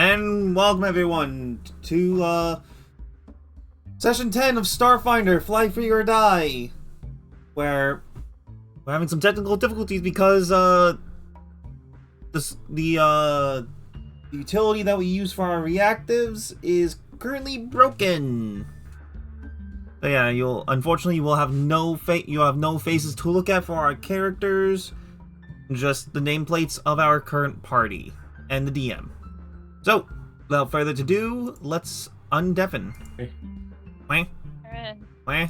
And welcome everyone to session 10 of Starfinder Fly Free or Die, where we're having some technical difficulties because the utility that we use for our reactives is currently broken. So yeah, unfortunately you will have no faces to look at for our characters, just the nameplates of our current party and the DM. So, without further ado, let's undeafen. Wah. Wah.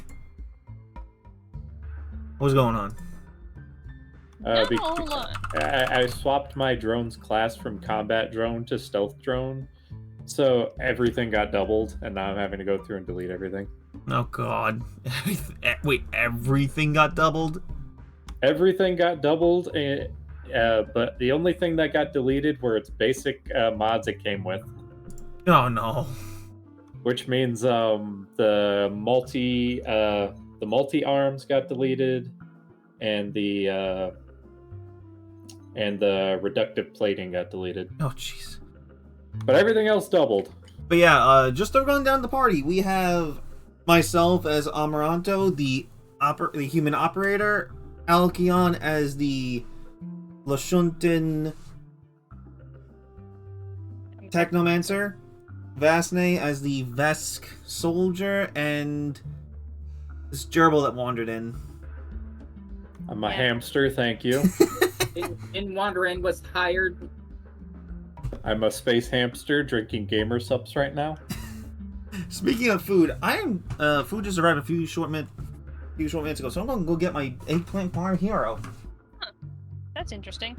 What's going on? I swapped my drone's class from combat drone to stealth drone, so everything got doubled, and now I'm having to go through and delete everything. Oh god. Wait, everything got doubled? Everything got doubled, but the only thing that got deleted were its basic mods it came with. Oh no. Which means the multi arms got deleted, and the reductive plating got deleted. Oh jeez. But everything else doubled. But yeah, just to run down the party, we have myself as Amaranto, the human operator, Alkion as the Lashuntin Technomancer, Vasne as the Vesk soldier, and this gerbil that wandered in. I'm a hamster, thank you. In wander in was hired. I'm a space hamster drinking gamer subs right now. Speaking of food, food just arrived a few short minutes ago, so I'm gonna go get my eggplant farm hero. That's interesting.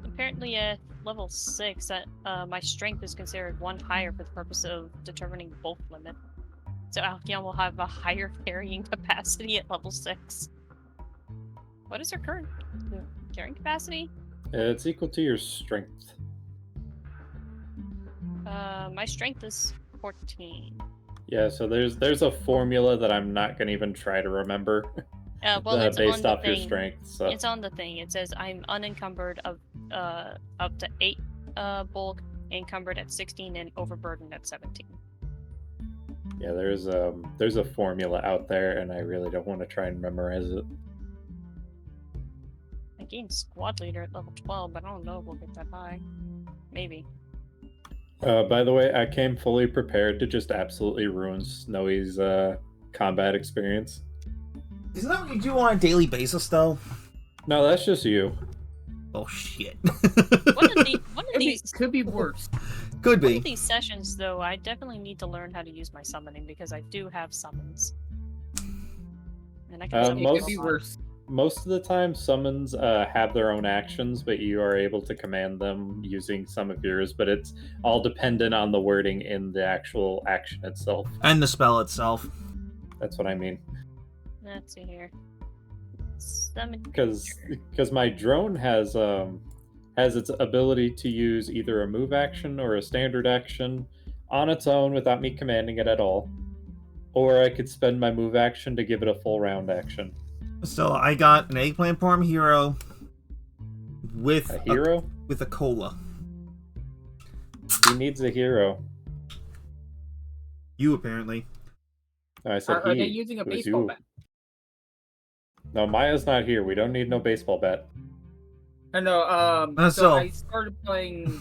Apparently at level 6, my strength is considered 1 higher for the purpose of determining bulk limit. So Alkion will have a higher carrying capacity at level 6. What is her current carrying capacity? It's equal to your strength. My strength is 14. Yeah, so there's a formula that I'm not gonna even try to remember. Well, it's based on off the your thing. strength. So. It's on the thing. It says I'm unencumbered of up to 8 bulk, encumbered at 16, and overburdened at 17. Yeah, there's a formula out there, and I really don't want to try and memorize it. I gained squad leader at level 12, but I don't know if we'll get that high. Maybe. By the way, I came fully prepared to just absolutely ruin Snowy's combat experience. Isn't that what you do on a daily basis, though? No, that's just you. Oh shit. One of these could be worse. Could be. One of these sessions, though, I definitely need to learn how to use my summoning because I do have summons. And I can it could be worse. Most of the time, summons have their own actions, but you are able to command them using some of yours, but it's all dependent on the wording in the actual action itself. And the spell itself. That's what I mean. Let's see here. Because my drone has its ability to use either a move action or a standard action on its own without me commanding it at all, or I could spend my move action to give it a full round action. So I got an eggplant farm hero with a hero with a cola. He needs a hero. You apparently. No, I said Are they using a baseball bat? No, Maya's not here. We don't need no baseball bat. I know. So I started playing.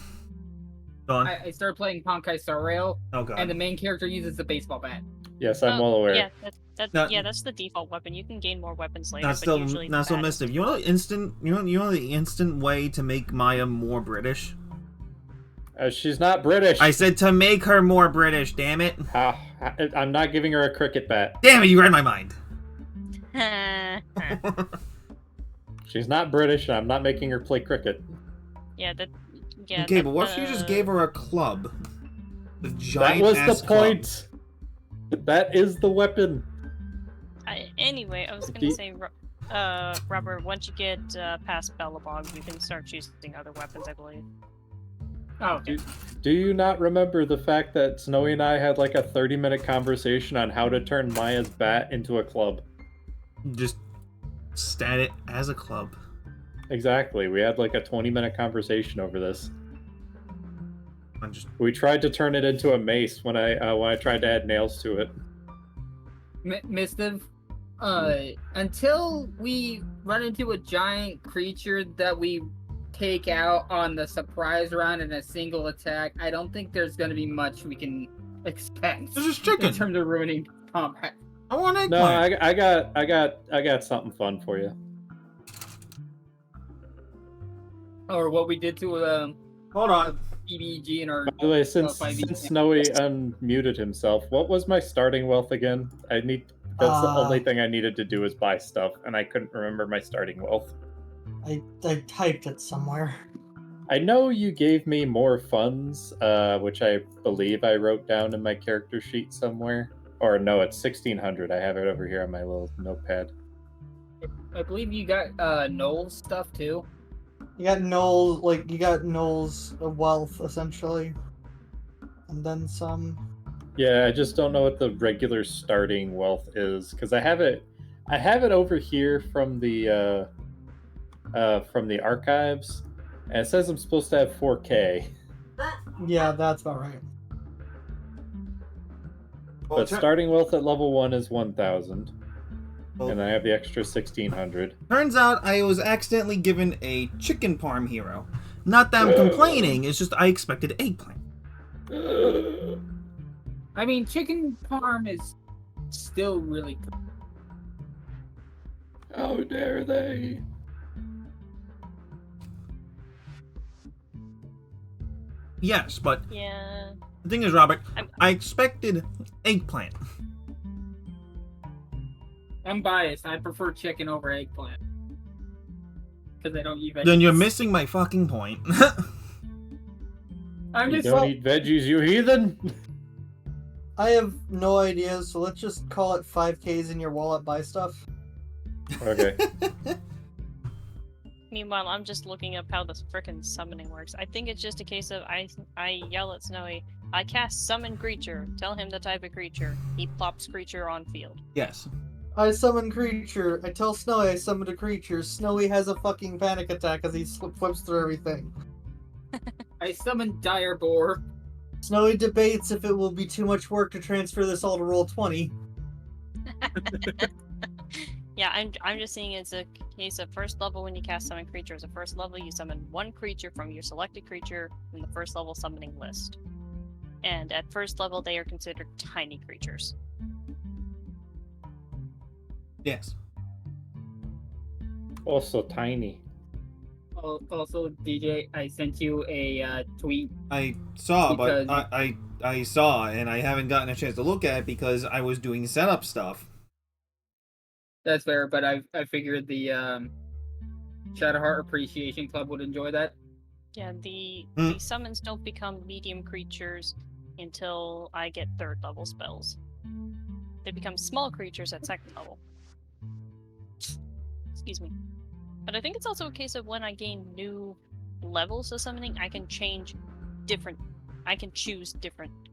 I started playing Honkai Star Rail. Oh god. And the main character uses a baseball bat. Yes, I'm well aware. Yeah, that's the default weapon. You can gain more weapons later. Not still Mystic. You know the instant way to make Maya more British? She's not British. I said to make her more British, damn it. I'm not giving her a cricket bat. Damn it, you read my mind. She's not British, and I'm not making her play cricket. Okay, but what if you just gave her a club? The giant that was the point. That is the weapon. Anyway, I was gonna say, Robert, once you get past Bellabog, you can start choosing other weapons, I believe. Oh, do you not remember the fact that Snowy and I had like a 30-minute conversation on how to turn Maya's bat into a club? Just stat it as a club. Exactly. We had like a 20-minute conversation over this. We tried to turn it into a mace when I tried to add nails to it. Mister, until we run into a giant creature that we take out on the surprise round in a single attack, I don't think there's going to be much we can expect. This is chicken. In terms of ruining combat. I want eggplant. No, I got something fun for you. Or what we did to Hold on. PBG and our. By the way, since Snowy unmuted himself, what was my starting wealth again? That's the only thing I needed to do is buy stuff, and I couldn't remember my starting wealth. I typed it somewhere. I know you gave me more funds, which I believe I wrote down in my character sheet somewhere. Or no, it's 1,600. I have it over here on my little notepad. I believe you got Noel's stuff too. You got Noel's wealth essentially, and then some. Yeah, I just don't know what the regular starting wealth is because I have it over here from the archives, and it says I'm supposed to have 4K. Yeah, that's about right. But starting wealth at level 1 is 1,000. And I have the extra 1,600. Turns out I was accidentally given a chicken parm hero. Not that I'm complaining, it's just I expected eggplant. I mean, chicken parm is still really good. How dare they? Yes, but Yeah. the thing is, Robert, I expected eggplant. I'm biased. I prefer chicken over eggplant. Because I don't eat veggies. Then you're missing my fucking point. You don't eat veggies, you heathen? I have no idea, so let's just call it 5Ks in your wallet, buy stuff. Okay. Meanwhile, I'm just looking up how this frickin' summoning works. I think it's just a case of I yell at Snowy, I cast summon creature, tell him the type of creature. He plops creature on field. Yes. I summon creature. I tell Snowy I summoned a creature. Snowy has a fucking panic attack as he flips through everything. I summon dire boar. Snowy debates if it will be too much work to transfer this all to roll 20. Yeah, I'm just seeing it's a case of first level when you cast summon creatures. At first level, you summon one creature from your selected creature in the first level summoning list. And at first level, they are considered tiny creatures. Yes. Also tiny. Also, DJ, I sent you a tweet. I saw, because... but I saw, and I haven't gotten a chance to look at it because I was doing setup stuff. That's fair, but I figured the Shadowheart Appreciation Club would enjoy that. Yeah, the summons don't become medium creatures until I get third level spells. They become small creatures at second level. Excuse me. But I think it's also a case of when I gain new levels of summoning, I can choose different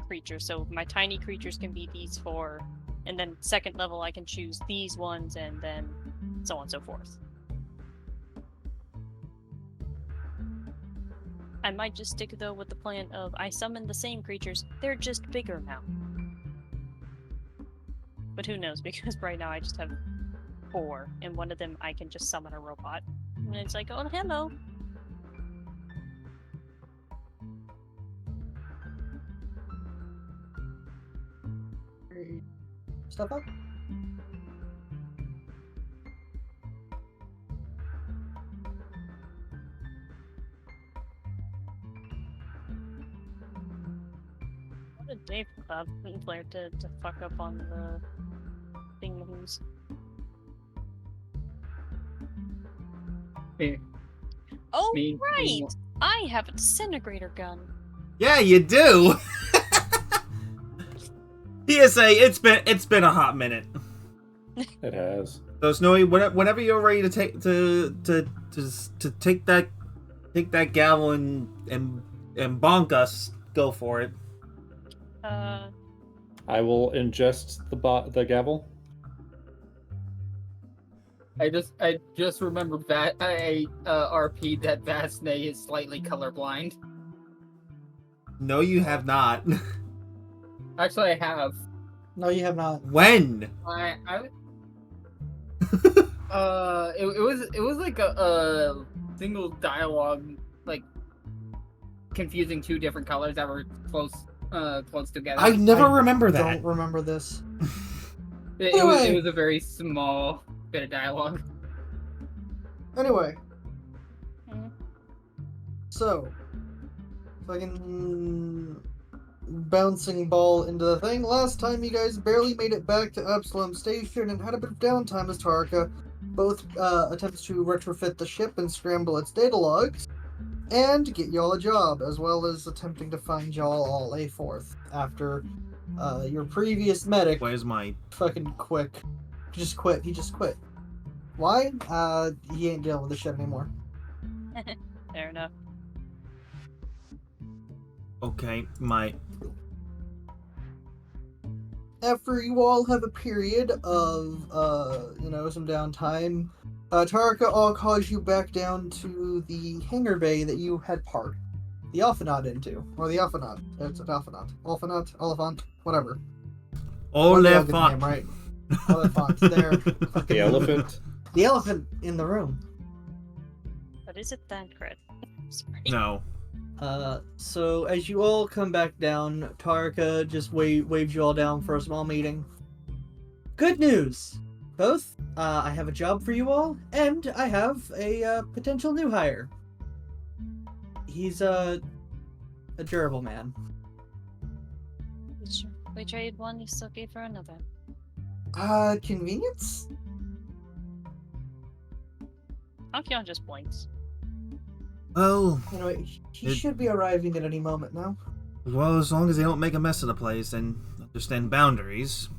creatures. So my tiny creatures can be these 4, and then second level I can choose these ones, and then so on and so forth. I might just stick though with the plan of I summon the same creatures, they're just bigger now. But who knows, because right now I just have 4, and one of them I can just summon a robot. And it's like, oh, hello. Stuff up? What a day for Cloud Player to fuck up on the things. Oh, right! I have a disintegrator gun. Yeah, you do. PSA, it's been a hot minute. It has. So Snowy, whenever you're ready to take that gavel and bonk us, go for it. I will ingest the gavel. I just remembered that I RP'd that Vasne is slightly colorblind. No, you have not. Actually, I have. No, you have not. When? It was like a single dialogue, like confusing two different colors that were close together. I never I remember Don't that. remember this. It was a very small bit of dialogue. Anyway, Mhm. so fucking bouncing ball into the thing. Last time you guys barely made it back to Absalom Station and had a bit of downtime as Tarka both attempts to retrofit the ship and scramble its data logs, and get y'all a job, as well as attempting to find y'all all a fourth after your previous medic Where's my... fucking quick. Just quit. He just quit. Why? He ain't dealing with this shit anymore. Fair enough. Okay, my... After you all have a period of, some downtime, Tarka all calls you back down to the hangar bay that you had parked the Alphanaut into. Or the Alphanaut. It's an Alphanaut. Alphanaut? Oliphant? Whatever. One day I'll get the name right. Oliphant. There. The elephant. The elephant in the room. But is it Thancred? Sorry. No. So as you all come back down, Tarka just waves you all down for a small meeting. Good news! Both, I have a job for you all, and I have a potential new hire. He's a durable man. We trade one Isuki for another. Convenience? Alkion just blinks. Well, Anyway, he should be arriving at any moment now. as long as they don't make a mess of the place and understand boundaries.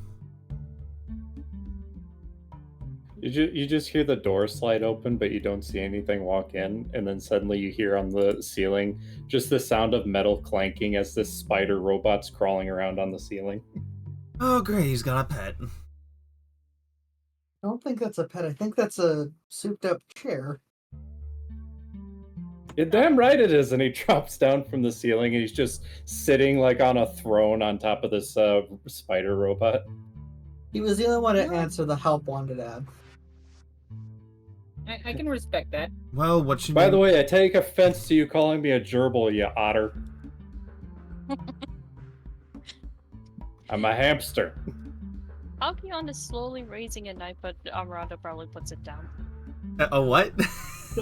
You just hear the door slide open, but you don't see anything walk in, and then suddenly you hear on the ceiling just the sound of metal clanking as this spider robot's crawling around on the ceiling. Oh, great, he's got a pet. I don't think that's a pet. I think that's a souped-up chair. You're damn right it is, and he drops down from the ceiling, and he's just sitting like on a throne on top of this spider robot. He was the only one to answer the help wanted ad. I can respect that. Well, what should By we... the way, I take offense to you calling me a gerbil, you otter. I'm a hamster. Alkion is slowly raising a knife, but Amaranta probably puts it down. A what?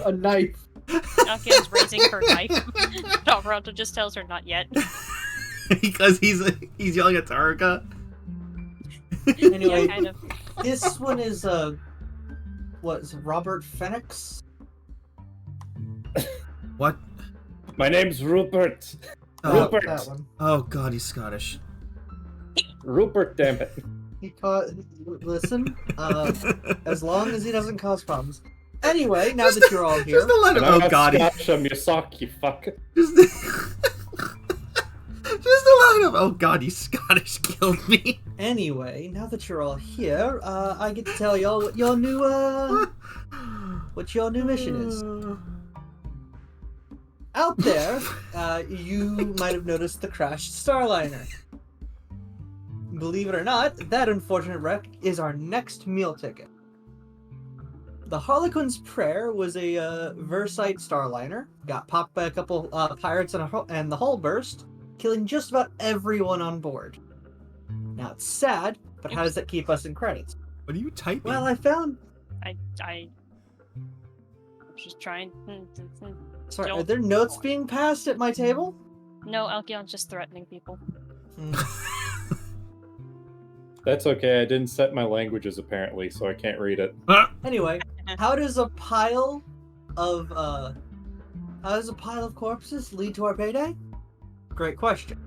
A knife. Alkion's raising her knife. Amaranta just tells her not yet. Because he's yelling at Tarka? Anyway, Yeah, kind of. this one is what is it, Robert Phoenix? What? My name's Rupert. Oh, Rupert. That one. oh god, he's Scottish. Rupert, damn it. He caught. Listen, as long as he doesn't cause problems. Anyway, now that you're all here, Just to let him... And I'm Oh god, he... Scotch, I'm your sock, you fuck. Just to let him... Oh god, he's Scottish killed me. anyway, now that you're all here, I get to tell y'all what your new mission is. Out there, you might have noticed the crashed Starliner. Believe it or not, that unfortunate wreck is our next meal ticket. The Harlequin's Prayer was a Versite Starliner, got popped by a couple pirates and the hull burst, killing just about everyone on board. Now it's sad, but how does that keep us in credits? What are you typing? Well, I found... I'm just trying. Sorry, Don't- are there notes being passed at my table? No, Alkion's just threatening people. That's okay, I didn't set my languages apparently, so I can't read it. Anyway, how does a pile of corpses lead to our payday? Great question.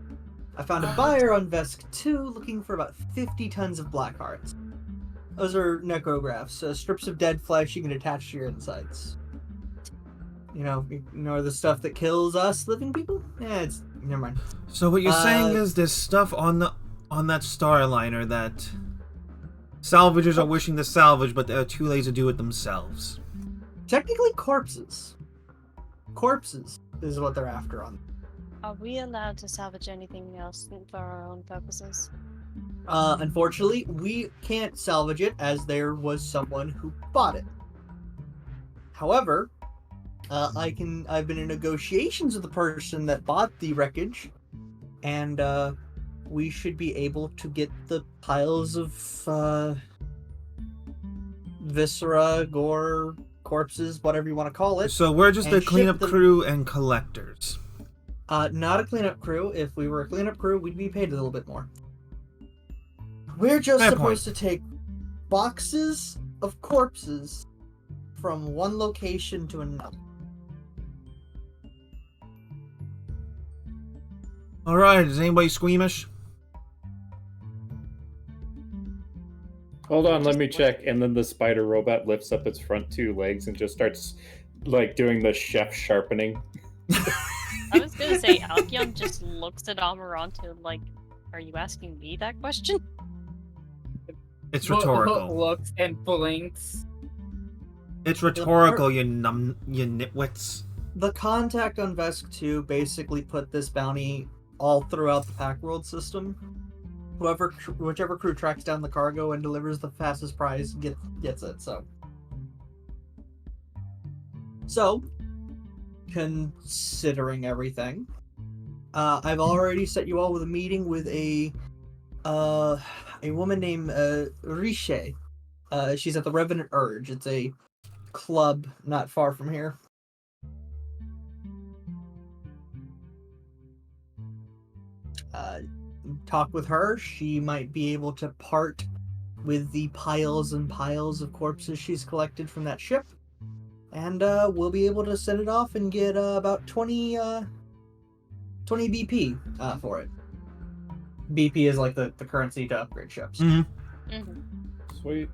I found a buyer on Vesk 2 looking for about 50 tons of black hearts. Those are necrographs, strips of dead flesh you can attach to your insides. You know the stuff that kills us living people? Yeah, it's... never mind. So what you're saying is there's stuff on that Starliner that salvagers are wishing to salvage, but they're too lazy to do it themselves. Technically corpses. Corpses is what they're after on. Are we allowed to salvage anything else for our own purposes? Unfortunately, we can't salvage it as there was someone who bought it. However, I've been in negotiations with the person that bought the wreckage, and we should be able to get the piles of viscera, gore, corpses, whatever you want to call it. So we're just and a ship cleanup them- crew and collectors. Not a cleanup crew. If we were a cleanup crew, we'd be paid a little bit more. We're just Fair supposed to take boxes of corpses from one location to another. Alright, is anybody squeamish? Hold on, let me check. And then the spider robot lifts up its front two legs and just starts like doing the chef sharpening. I was gonna say, Alkion just looks at Amaranto like, are you asking me that question? It's rhetorical. Looks and blinks. It's rhetorical, you nitwits. The contact on Vesk 2 basically put this bounty all throughout the Pack World system. Whichever crew tracks down the cargo and delivers the fastest prize gets it. So, considering everything, I've already set you all with a meeting with a woman named Riche. She's at the Revenant Urge. It's a club not far from here. Talk with her. She might be able to part with the piles and piles of corpses she's collected from that ship, and we'll be able to send it off and get about 20 BP for it. BP is like the currency to upgrade ships. Mm-hmm. Mm-hmm. Sweet.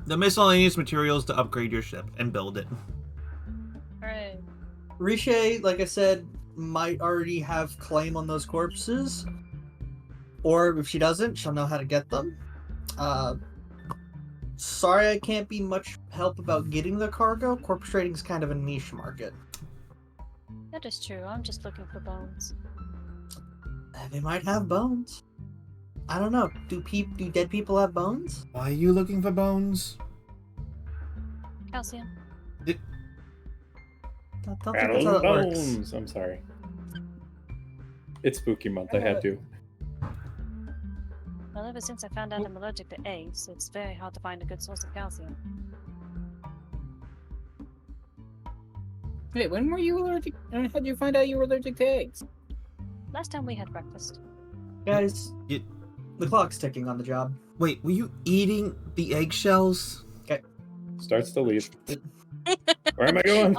The miscellaneous materials to upgrade your ship and build it. Alright. Riche, like I said, might already have claim on those corpses, or if she doesn't, she'll know how to get them. Sorry I can't be much help about getting the cargo. Corpse trading is kind of a niche market. That is true. I'm just looking for bones. They might have bones. I don't know. Do dead people have bones? Why are you looking for bones? Calcium. I don't think Battle that's how of that works. Bones. I'm sorry. It's spooky month. I had to. Well, ever since I found out I'm allergic to eggs, it's very hard to find a good source of calcium. Wait, when were you allergic? How did you find out you were allergic to eggs? Last time we had breakfast. Guys, You- the clock's ticking on the job. Wait, were you eating the eggshells? Starts to leave. Where am I going?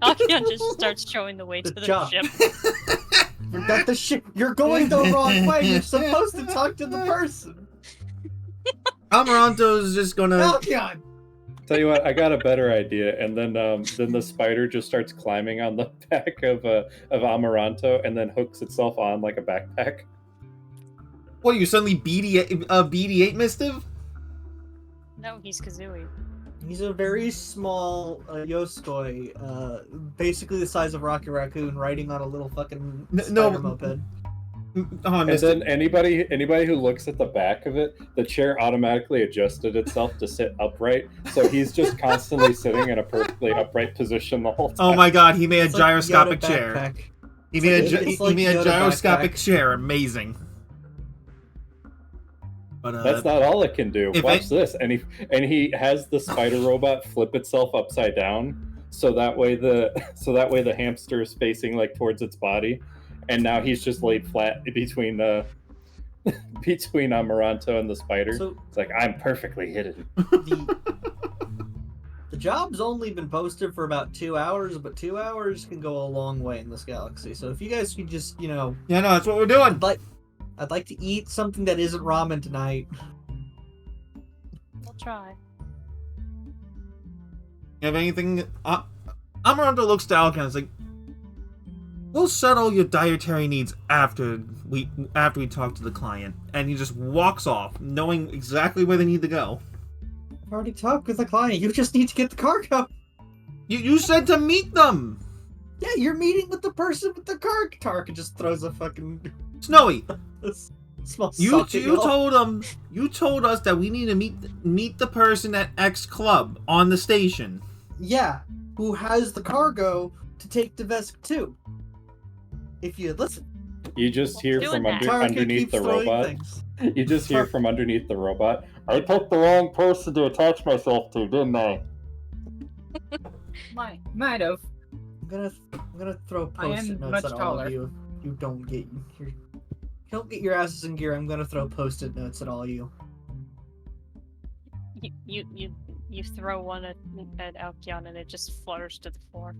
Alkion just starts showing the way to The the job. ship. Forgot the shit. You're going the wrong way. You're supposed to talk to the person. Amaranto's just gonna... Alkion! Tell you what, I got a better idea. And then the spider just starts climbing on the back of Amaranto and then hooks itself on like a backpack. What, you suddenly BD-8 missive? No, he's Kazooie. He's a very small Yoskoi, basically the size of Rocky Raccoon, riding on a little fucking spider moped. Oh, I And missed then it. anybody who looks at the back of it, the chair automatically adjusted itself to sit upright. So he's just constantly sitting in a perfectly upright position the whole time. Oh my god, he made a It's like gyroscopic Yoda chair. backpack. He It's made like- a, it's like he made a Yoda gyroscopic backpack. chair. Amazing. But That's not all it can do. if Watch this, and he has the spider robot flip itself upside down, so that way the hamster is facing like towards its body, and now he's just laid flat between between Amaranto and the spider. So It's like I'm perfectly hidden. the job's only been posted for about 2 hours, but 2 hours can go a long way in this galaxy. So if you guys could just, yeah, no, that's what we're doing. I'd like to eat something that isn't ramen tonight. We'll try. You have anything? Amaranto looks to Alkin and is like, "We'll settle your dietary needs after we talk to the client." And he just walks off, knowing exactly where they need to go. I've already talked with the client. You just need to get the cargo. You said to meet them. Yeah, you're meeting with the person with the car. Tarka just throws a fucking Snowy, small you sock at y'all. told them. You told us that we need to meet the person at X Club on the station. Yeah, who has the cargo to take to Vesk 2. If you had listened. You just hear Doing from that. Tarka underneath keeps the throwing robot. things. You just hear from underneath the robot. I picked the wrong person to attach myself to, didn't I? Might have. I'm gonna throw I am post-it notes much at all taller. of you. If you don't get your asses in gear, I'm gonna throw post-it notes at all of you. You throw one at Alkion and it just flutters to the floor.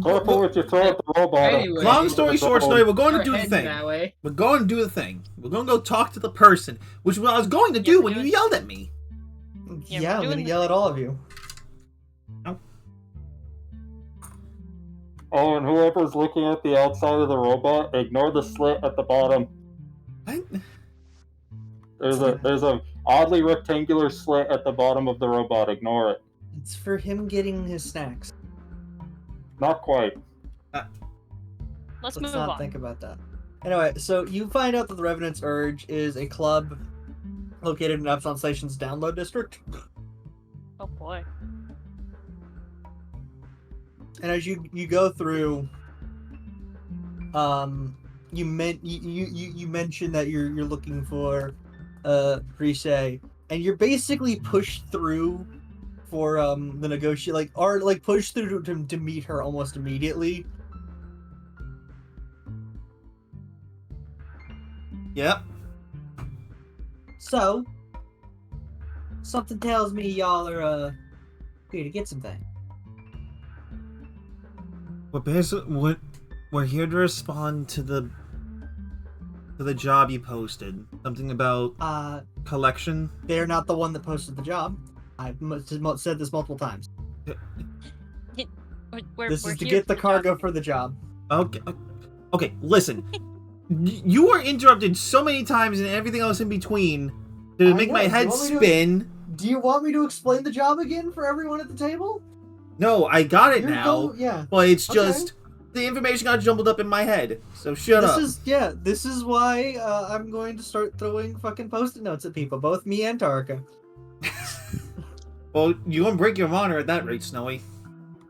Careful with your throw at the robot. Anyway. Long story short, Snowy, we're going to We're do the heading thing. that way. We're going to do the thing. We're going to go talk to the person, which is what I was going to Yeah, do we're when you doing- yelled at me. Yeah, Yeah, we're I'm doing gonna the yell at all of you. Oh, and whoever's looking at the outside of the robot, ignore the slit at the bottom. I, There's a oddly rectangular slit at the bottom of the robot. Ignore it. It's for him getting his snacks. Not quite. Let's Let's move not on. think about that. Anyway, so you find out that the Revenant's Urge is a club located in Epsilon Station's download district. Oh boy. And as you go through, you mentioned that you're looking for Riche, and you're basically pushed through for the negotiate pushed through to meet her almost immediately. yep. So something tells me y'all are here to get something. We're here to respond to the job you posted. Something about collection. They're not the one that posted the job. I've said this multiple times. We're This is to here get the for cargo job. for the job. Okay. Listen, you were interrupted so many times and everything else in between to I make know. my Do you head want me to- spin. Do you want me to explain the job again for everyone at the table? No, I got it You're now. yeah. But it's Okay. just the information got jumbled up in my head. So shut up. This is why I'm going to start throwing fucking post-it notes at people, both me and Tarka. Well, you won't break your monitor at that rate, Snowy.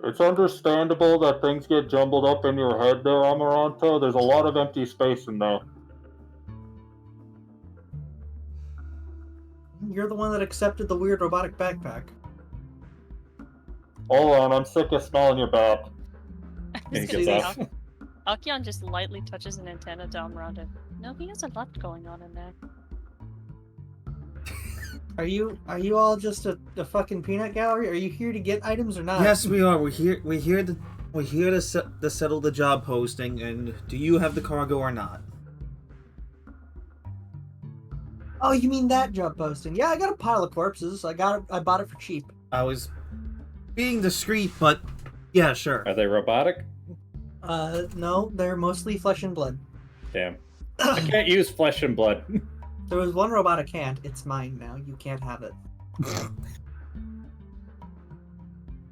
It's understandable that things get jumbled up in your head there, Amaranto. There's a lot of empty space in there. You're the one that accepted the weird robotic backpack. Hold on, I'm sick of smelling your back. I And he was gonna gets say, off. Alkion just lightly touches an antenna down around it. No, he has a lot going on in there. Are you all just a fucking peanut gallery? Are you here to get items or not? Yes, we are. We're here to settle the job posting. And do you have the cargo or not? Oh, you mean that job posting? Yeah, I got a pile of corpses. I bought it for cheap. I was being discreet, but yeah, sure. Are they robotic? No, they're mostly flesh and blood. Damn. I can't use flesh and blood. There was one robotic hand. It's mine now. You can't have it.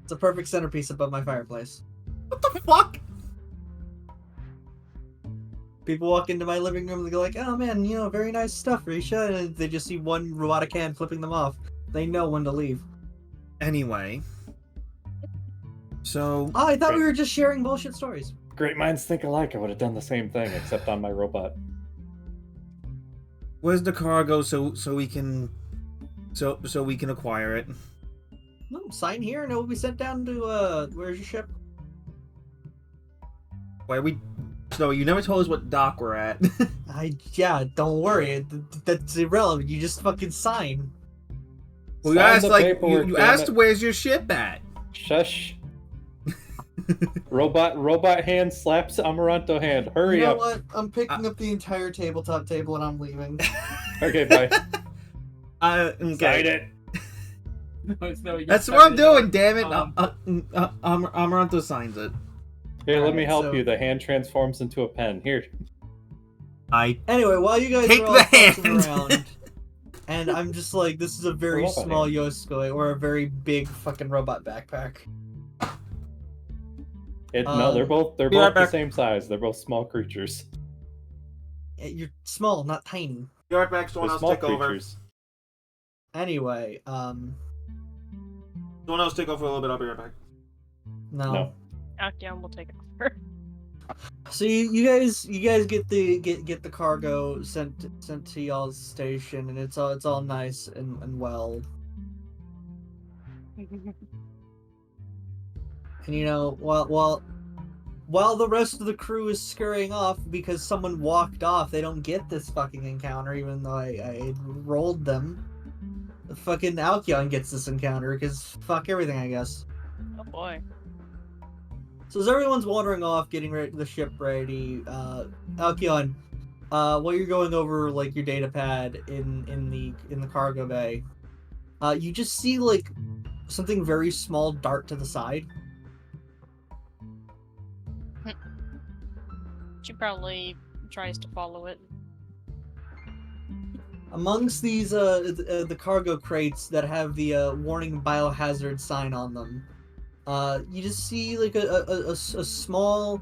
It's a perfect centerpiece above my fireplace. What the fuck? People walk into my living room and they go like, "Oh man, very nice stuff, Risha," and they just see one robotic hand flipping them off. They know when to leave. Anyway, so Oh, I thought we were just sharing bullshit stories. Great minds think alike. I would have done the same thing, except on my robot. where's the cargo so we can acquire it? No, sign here and it will be sent down to where's your ship? Why are we? So you never told us what dock we're at. Don't worry. That's irrelevant. You just fucking sign. Well, you Sign asked the like paperwork, you damn asked it. where's your ship at? Shush. Robot hand slaps Amaranto hand. Hurry You know up. what? I'm picking up the entire tabletop table and I'm leaving. Okay, bye. Okay. Sign it. That's what I'm doing. Damn it! Um, Amaranto signs it. Here, let me Alright, help so- you. The hand transforms into a pen. Here. I Anyway, while you guys Take are all the fussing hand. around And I'm just like, this is a very Robot small hand. Yoskoi or a very big fucking robot backpack. No, they're both Be right the back. same size. They're both small creatures. You're small, not tiny. Be right back. They're Someone else small take over. creatures. Anyway, Someone else take over for a little bit. I'll be right back. No. Alkion will take it over. So you guys get the cargo sent to y'all's station, and it's all nice and well. And you know, while the rest of the crew is scurrying off because someone walked off, they don't get this fucking encounter, even though I rolled them. The fucking Alkion gets this encounter because fuck everything, I guess. Oh boy. So as everyone's wandering off, getting the ship ready, Alkion, while you're going over like your data pad in the cargo bay, you just see like something very small dart to the side. She probably tries to follow it. Amongst these the cargo crates that have the warning biohazard sign on them, you just see like a small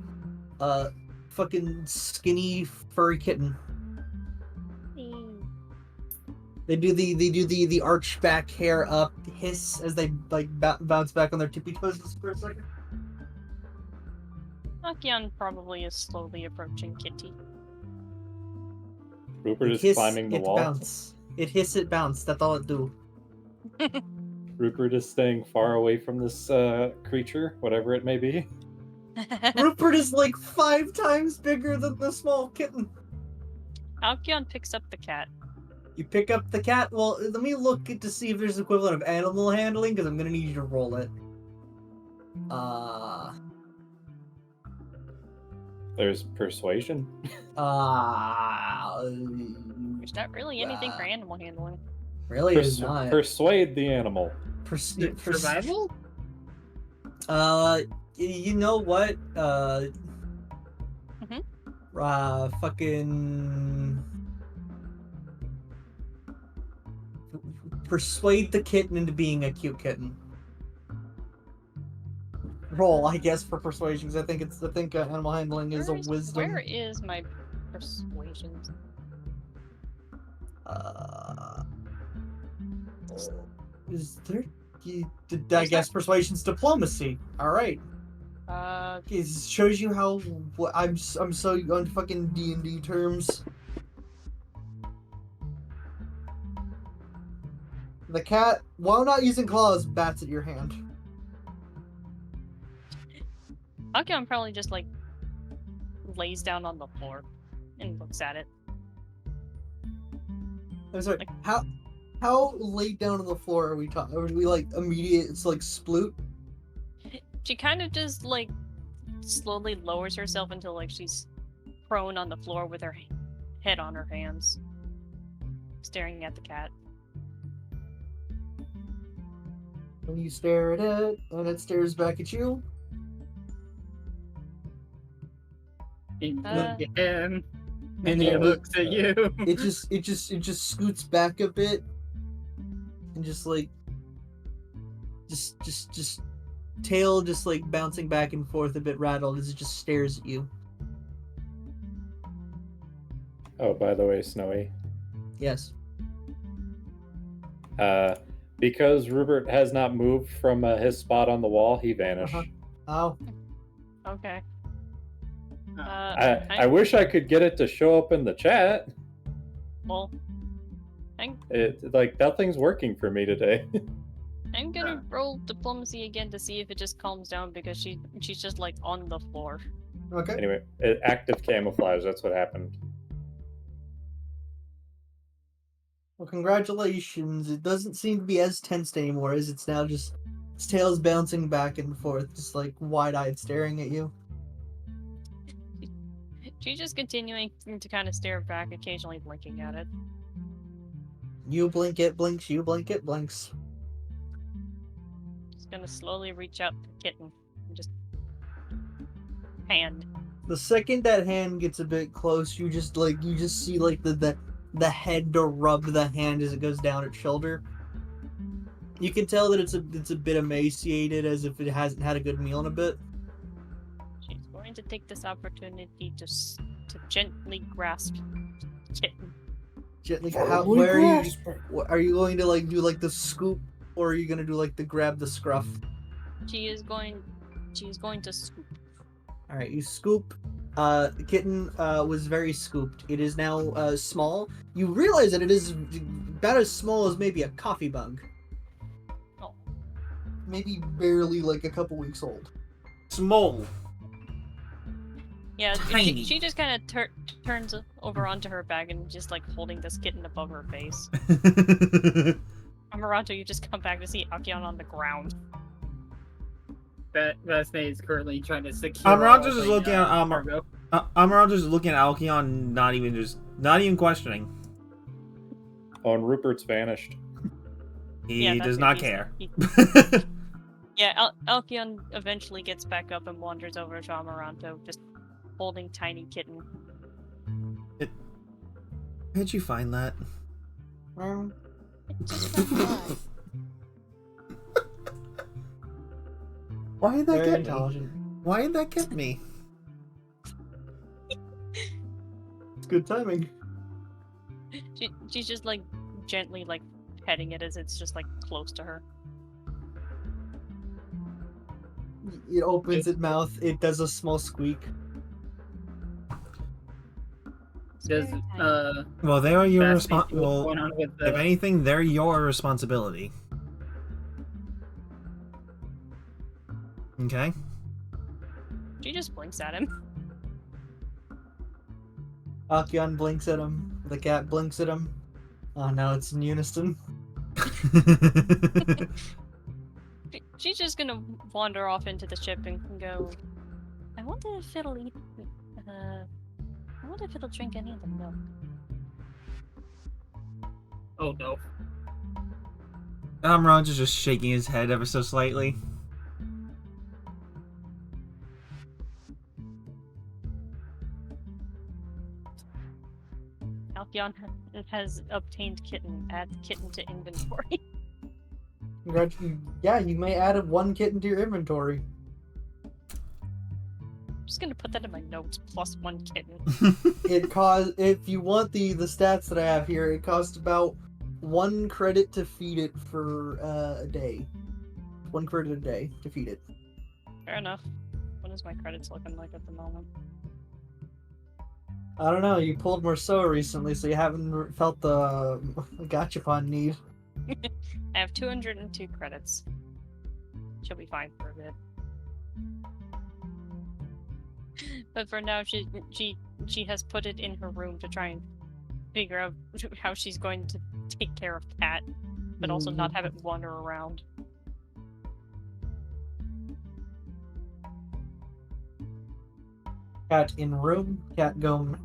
fucking skinny furry kitten. They do the arch back hair up hiss as they like bounce back on their tippy toes just for a second. Alkion probably is slowly approaching Kitty. Rupert It is hiss, climbing the it wall. bounce. It hiss, it bounce. That's all it do. Rupert is staying far away from this creature, whatever it may be. Rupert is like 5 times bigger than the small kitten. Alkion picks up the cat. You pick up the cat. Well, let me look to see if there's an equivalent of animal handling, because I'm gonna need you to roll it. There's persuasion. There's not really anything for animal handling. Really is not. Persuade the animal. Survival? You know what? Fucking persuade the kitten into being a cute kitten. Roll, I guess, for persuasion, because I think animal handling is a wisdom. Where is my persuasion? Is there? I guess persuasion's diplomacy. All right. It shows you how I'm so on fucking D&D terms. The cat, while not using claws, bats at your hand. Alkion probably just like lays down on the floor and looks at it. I'm sorry. Like- How laid down on the floor are we talking? Are we like immediate? It's like sploot. She kind of just like slowly lowers herself until like she's prone on the floor with her head on her hands, staring at the cat. And you stare at it, and it stares back at you. You Uh, look at him, and and he it- looks at you. It just scoots back a bit, and just like, just tail just like bouncing back and forth a bit rattled as it just stares at you. Oh, by the way, Snowy. Yes. Because Rupert has not moved from his spot on the wall, he vanished. Oh. Okay. I wish I could get it to show up in the chat. Well, It like nothing's working for me today. I'm gonna roll diplomacy again to see if it just calms down because she's just like on the floor. Okay. Anyway, active camouflage. That's what happened. Well, congratulations. It doesn't seem to be as tensed anymore, as it's now just its tail's bouncing back and forth, just like wide-eyed staring at you. She's just continuing to kind of stare back, occasionally blinking at it. You blink, it blinks. You blink, it blinks. Just gonna slowly reach out to the kitten and just hand. The second that hand gets a bit close, you just see like the the head to rub the hand as it goes down its shoulder. You can tell that it's a bit emaciated, as if it hasn't had a good meal in a bit. She's going to take this opportunity to gently grasp Kitten. Gently, Firmly where grasp it. are you going to like do like the scoop, or are you going to do like the grab the scruff? She is going to scoop. All right, you scoop. The kitten was very scooped. It is now small. You realize that it is about as small as maybe a coffee mug. Oh. Maybe barely like a couple weeks old. Small. Yeah, Tiny. she just kind of turns over onto her bag and just like holding this kitten above her face. Amaranto, you just come back to see Akion on the ground. Vesne is currently trying to secure. Amaranto's all just the, looking at cargo. Amaranto's looking at Alkion, not even questioning. Oh, and Rupert's vanished. He Yeah, does that's not it. care. Yeah, Alkion eventually gets back up and wanders over to Amaranto, just holding tiny kitten. Where'd you find that? Just went by. Why did that Very get intelligent. me? Why did that get me? It's good timing. She's just like gently like petting it as it's just like close to her. It opens its mouth. It does a small squeak. It's Does very tiny. Well, they are your Vesne see what's responsibility. going on with If the anything, they're your responsibility. Okay. She just blinks at him. Akion blinks at him. The cat blinks at him. Oh no, it's in unison. She's just gonna wander off into the ship and go. I wonder if it'll eat. I wonder if it'll drink any of the milk. oh no. Amaranto's just shaking his head ever so slightly. Alkion has obtained kitten. Add kitten to inventory. Yeah, you may add one kitten to your inventory. I'm just gonna put that in my notes. Plus one kitten. It costs, if you want the stats that I have here, it costs about 1 credit to feed it for a day. 1 credit a day to feed it. Fair enough. What is my credits looking like at the moment? I don't know, you pulled Marceau recently, so you haven't felt the gachapon need. I have 202 credits. She'll be fine for a bit. But for now, she has put it in her room to try and figure out how she's going to take care of Cat, but also not have it wander around. Cat in room, cat going.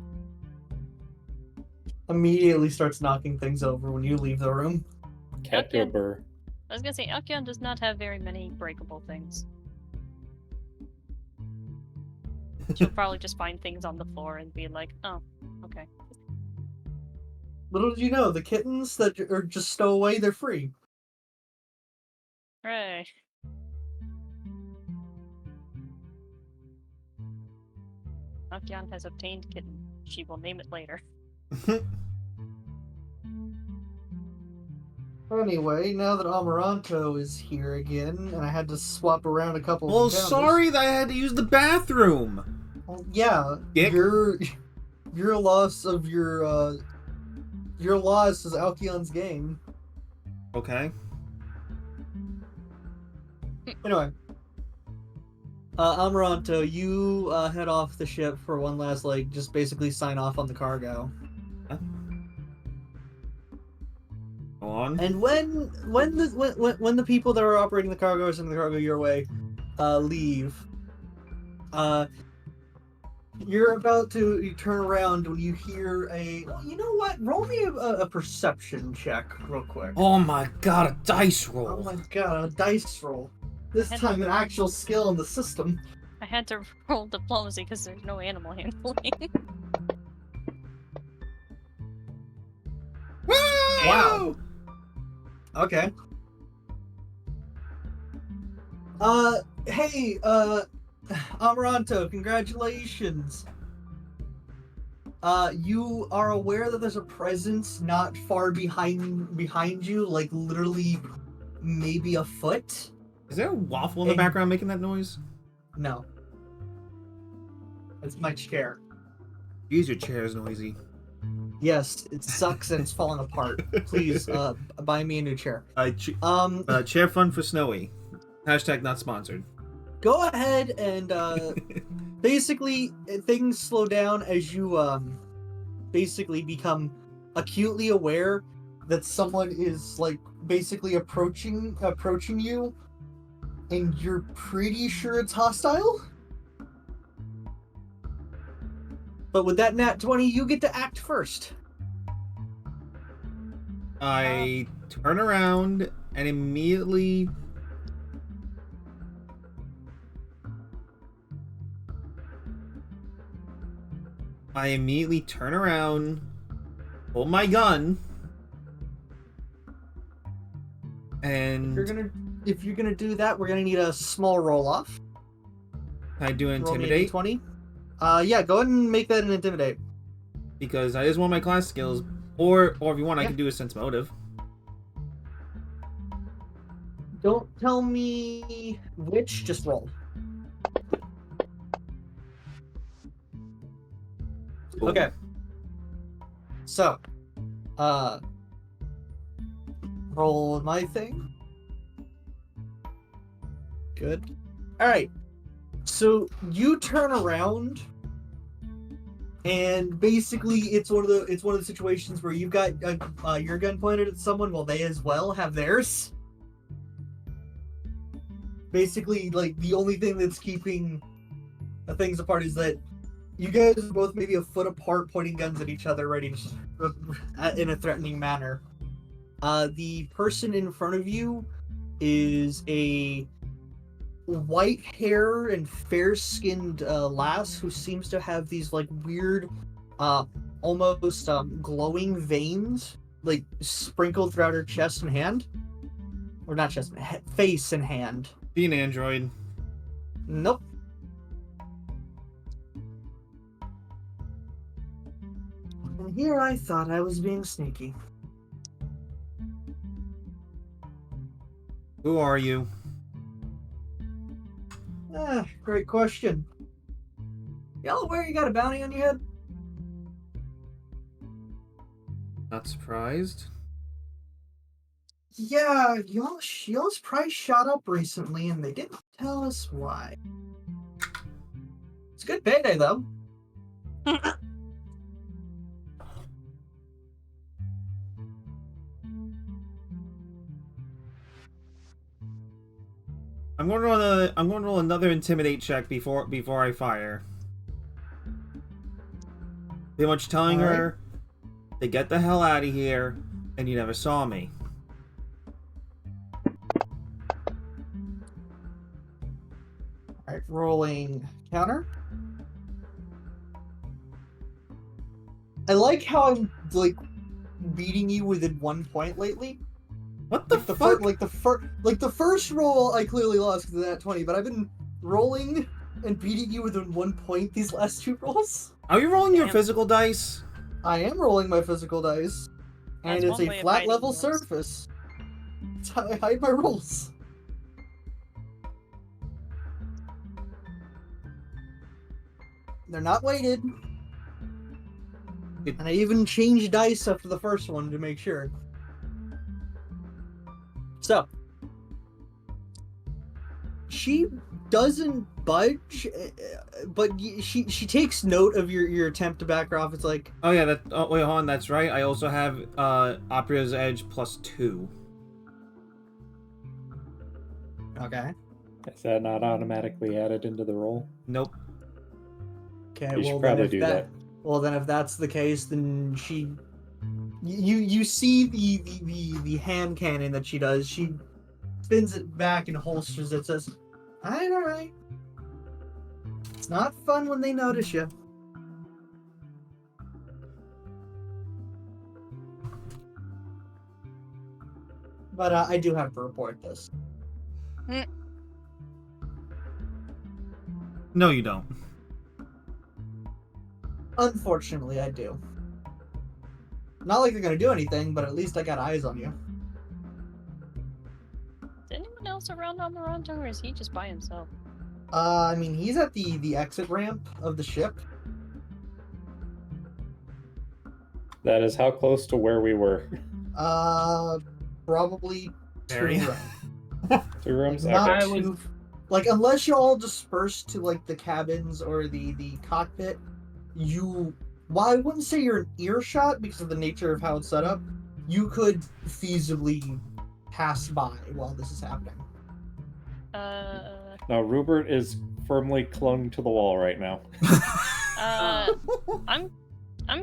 Immediately starts knocking things over when you leave the room. Cat Okay. go burr. I was gonna say, Alkion does not have very many breakable things. She'll probably just find things on the floor and be like, oh, okay. Little did you know, the kittens that are just stowaway, they're free. Hooray. Alkion has obtained kitten. She will name it later. Anyway, now that Amaranto is here again, and I had to swap around a couple Well, of encounters- sorry that I had to use the bathroom. Well, yeah, Dick. your loss of your loss is Alkion's gain. Okay. Anyway, Amaranto, you head off the ship for one last, like, just basically sign off on the cargo. Go on. And when the people that are operating the cargo or sending the cargo your way leave, you're about to turn around when you hear a. Well, you know what? Roll me a perception check real quick. Oh my god, a dice roll. Oh my god, a dice roll. This time an actual skill in the system. I had to roll diplomacy because there's no animal handling. Wow. Okay. Hey, Amaranto, congratulations. You are aware that there's a presence not far behind you, like literally maybe a foot? Is there a waffle in the background making that noise? No. It's my chair. Use your chair is noisy. Yes, it sucks and it's falling apart. Please, buy me a new chair. Chair fun for Snowy. Hashtag not sponsored. Go ahead and basically things slow down as you basically become acutely aware that someone is like basically approaching you, and you're pretty sure it's hostile. But with that nat 20, you get to act first. I turn around and immediately turn around, pull my gun, and If you're gonna do that, we're gonna need a small roll off. can I do Roll me a intimidate? d20. Yeah, go ahead and make that an intimidate. Because I just want my class skills, or if you want, I Yeah. can do a sense motive. Don't tell me which, just roll. Ooh. Okay. So, roll my thing. Good. All right. So you turn around, and basically it's one of the situations where you've got your gun pointed at someone while they as well have theirs. Basically, like the only thing that's keeping the things apart is that you guys are both maybe a foot apart, pointing guns at each other, ready to, in a threatening manner. The person in front of you is a white hair and fair-skinned lass who seems to have these like weird, almost glowing veins, like sprinkled throughout her chest and hand, or not chest, face and hand. Be an android. Nope. And here I thought I was being sneaky. Who are you? Great question. Y'all aware you got a bounty on your head? Not surprised. Yeah, y'all's price shot up recently, and they didn't tell us why. It's a good payday, though. I'm going to roll another intimidate check before I fire. Pretty much telling All right. her to get the hell out of here, and you never saw me. Alright, rolling counter. I like how I'm like beating you within 1 point lately. What the The fuck? the first roll I clearly lost because of that 20, but I've been rolling and beating you within 1 point these last two rolls. Are you rolling your Damn. physical dice? I am rolling my physical dice, and That's it's one a way of flat hiding level rolls. surface. That's how I hide my rolls. They're not weighted. It- And I even changed dice after the first one to make sure. So, she doesn't budge, but she takes note of your attempt to back her off. It's like, Oh yeah, that. Oh wait, hold on. That's right. I also have Opera's Edge +2. okay, Is that not automatically added into the roll? Nope. okay. You should Well, probably then if do that, that. well then if that's the case, then you see the hand cannon that she does. She spins it back and holsters it. Says, "All right. It's not fun when they notice you." But I do have to report this. No, you don't. Unfortunately, I do. Not like they're gonna do anything, but at least I got eyes on you. Is anyone else around Amaranto, or is he just by himself? I mean, he's at the exit ramp of the ship. That is how close to where we were. Probably two Very. rooms. 2 rooms. Not Okay. too, like, unless you all disperse to like the cabins or the cockpit, while I wouldn't say you're an earshot because of the nature of how it's set up, you could feasibly pass by while this is happening. Now Rupert is firmly clung to the wall right now. I'm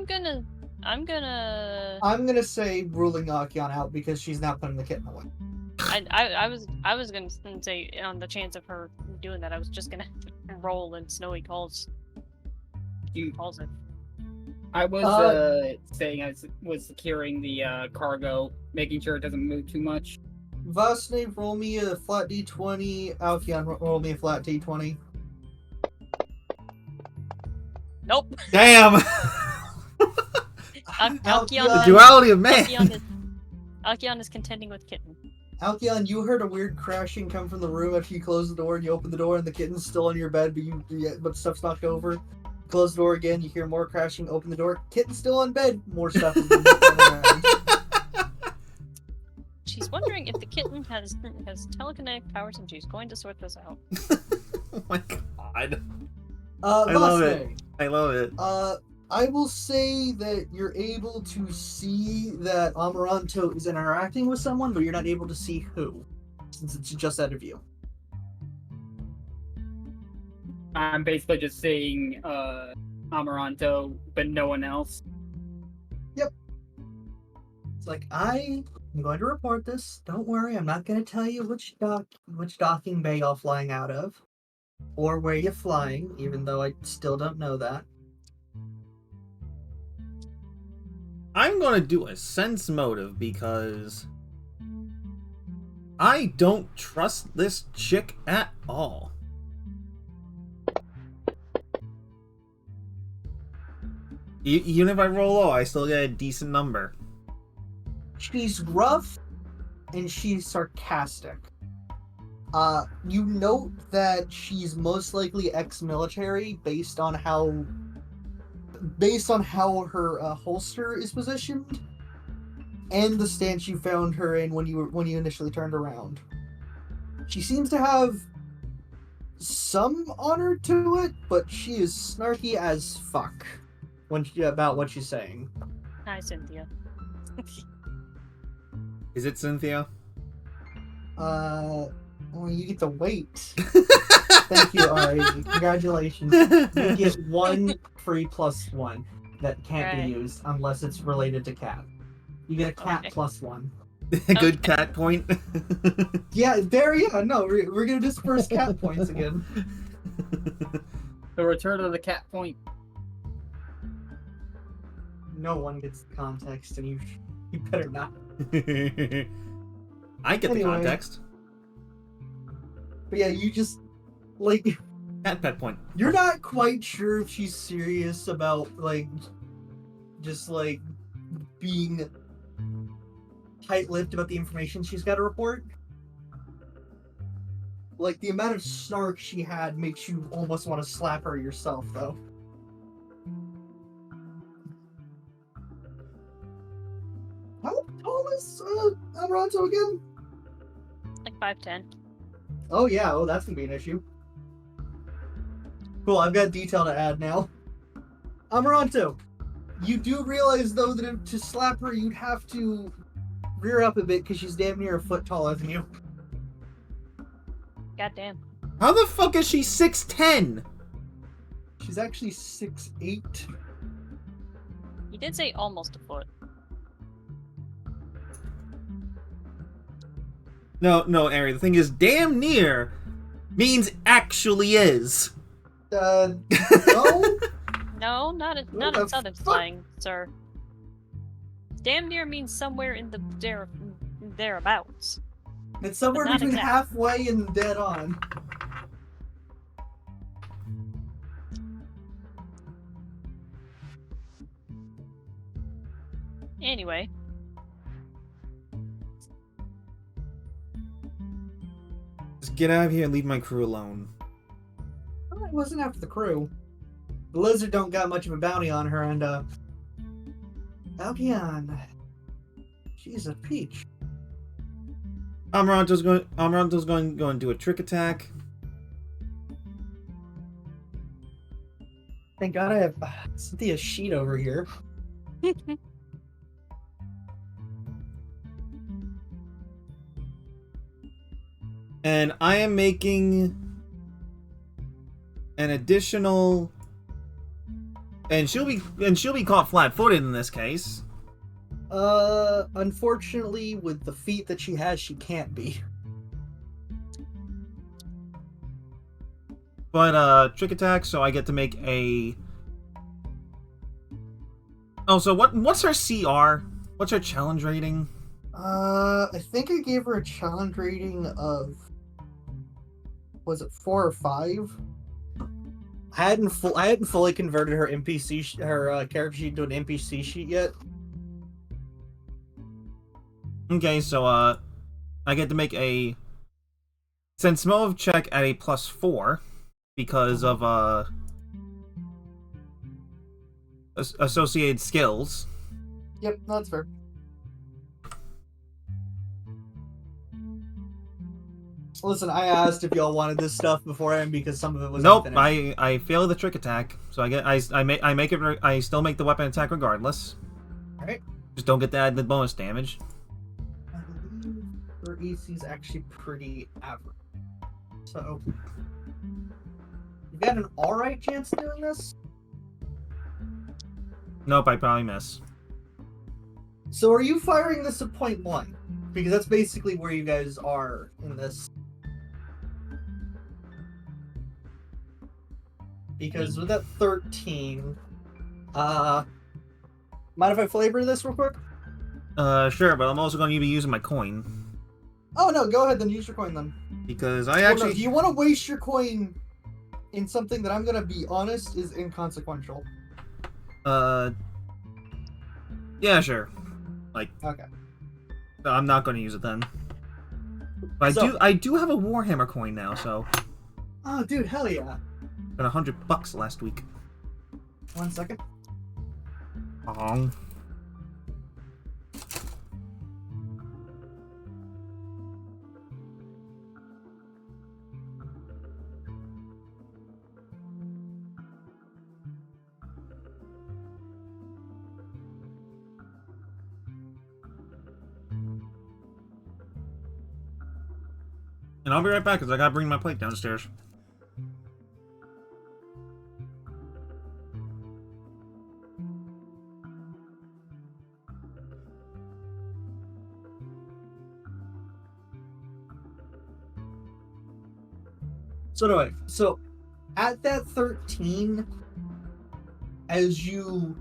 gonna I'm gonna say ruling Akion out because she's not putting the kitten away. I was gonna say on the chance of her doing that, I was just gonna roll and Snowy calls it. I was saying I was securing the cargo, making sure it doesn't move too much. Vasne, roll me a flat d20. Alkion, roll me a flat d20. Nope. Damn! Alkion, The duality of man! Alkion is contending with Kitten. Alkion, you heard a weird crashing come from the room after you closed the door and you open the door and the kitten's still on your bed, but stuff's knocked over. Close the door again, you hear more crashing, open the door, kitten's still on bed, more stuff is being thrown around. She's wondering if the kitten has telekinetic powers and she's going to sort this out. Oh my god. I love it. I love it. I will say that you're able to see that Amaranto is interacting with someone, but you're not able to see who, since it's just out of view. I'm basically just seeing Amaranto, but no one else. It's like, I'm going to report this. Don't worry, I'm not going to tell you which docking bay you're flying out of, or where you're flying, even though I still don't know that. I'm gonna do a sense motive because I don't trust this chick at all. Even if I roll low, I still get a decent number. She's rough, and she's sarcastic. You note that she's most likely ex-military based on how her holster is positioned, and the stance you found her in when you initially turned around. She seems to have some honor to it, but she is snarky as fuck about what she's saying. Hi, Cynthia. Is it Cynthia? Well, you get to wait. Thank you, Ari. Congratulations. You get 1 free +1 that can't be used unless it's related to cat. You get a cat +1. Good cat point. Yeah, there. Yeah, no, we're gonna disperse cat points again. The return of the cat point. No one gets the context, and you better not. I get the Anyway. context. But yeah, you just like. Cat pet point. You're not quite sure if she's serious about, like, just, like, being tight-lipped about the information she's got to report. Like, the amount of snark she had makes you almost want to slap her yourself, though. How tall is Amaranto again? Like 5'10". Oh, yeah. Oh, that's going to be an issue. Cool, I've got detail to add now. Amaranto, you do realize, though, that to slap her, you'd have to rear up a bit because she's damn near a foot taller than you. Goddamn. How the fuck is she 6'10"? She's actually 6'8". You did say almost a foot. No, Ari, the thing is, damn near means actually is. No? No, not in the southern fuck? slang, sir. Damn near means somewhere in the thereabouts. It's somewhere not between exact. halfway and dead on. Anyway, Just get out of here and leave my crew alone. Well, it wasn't after the crew. The lizard don't got much of a bounty on her, and Albion, she's a peach. Amaranto's going to do a trick attack. Thank God I have Cynthia's sheet over here. And I am making an additional, and she'll be caught flat-footed in this case. Unfortunately, with the feet that she has, she can't be. But trick attack, so I get to make a. Oh, so what's her CR? What's her challenge rating? I think I gave her a challenge rating of, was it 4 or 5? I hadn't fully converted her her character sheet into an NPC sheet yet. Okay, so I get to make a sense-motive check at a +4 because of associated skills. Yep, that's fair. Listen, I asked if y'all wanted this stuff beforehand because some of it was Nope, unfinished. I fail the trick attack, so I still make the weapon attack regardless. Alright. Just don't get to add the bonus damage. I believe her AC is actually pretty average. So, you've got an alright chance of doing this? Nope, I probably miss. So are you firing this at point 1? Because that's basically where you guys are in this. Because with that 13, mind if I flavor this real quick? Sure, but I'm also going to be using my coin. Oh no, go ahead then, use your coin then. Because I Well, no, actually... do you want to waste your coin in something that I'm gonna be honest is inconsequential? Yeah, sure. Okay. No, I'm not going to use it then. But So- I do have a Warhammer coin now, so... Oh dude, hell yeah. Got $100 last week. 1 second. And I'll be right back, because I gotta bring my plate downstairs. So anyway, so at that 13, as you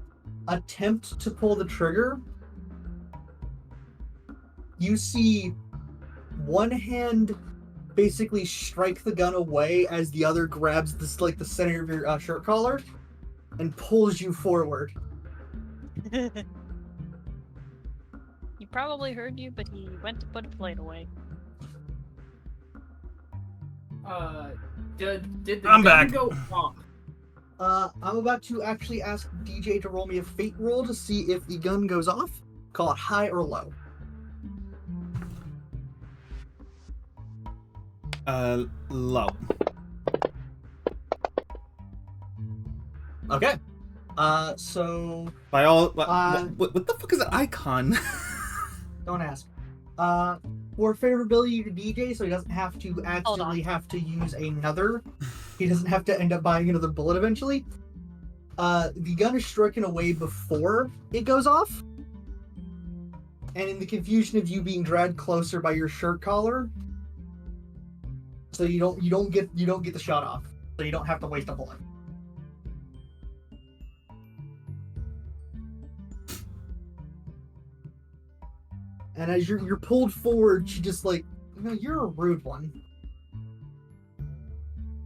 attempt to pull the trigger, you see one hand basically strike the gun away as the other grabs this the center of your shirt collar and pulls you forward. He probably heard you, but he went to put a plate away. Did the I'm gun back. go off? I'm about to actually ask DJ to roll me a fate roll to see if the gun goes off. Call it high or low. Low. Okay. So By all... Uh, what the fuck is an icon? don't ask. For favorability to DJ, so he doesn't have to accidentally have to use another. He doesn't have to end up buying another bullet eventually. The gun is stricken away before it goes off. And in the confusion of you being dragged closer by your shirt collar, so you don't get the shot off. So you don't have to waste a bullet. And as you're pulled forward, she just like, you're a rude one.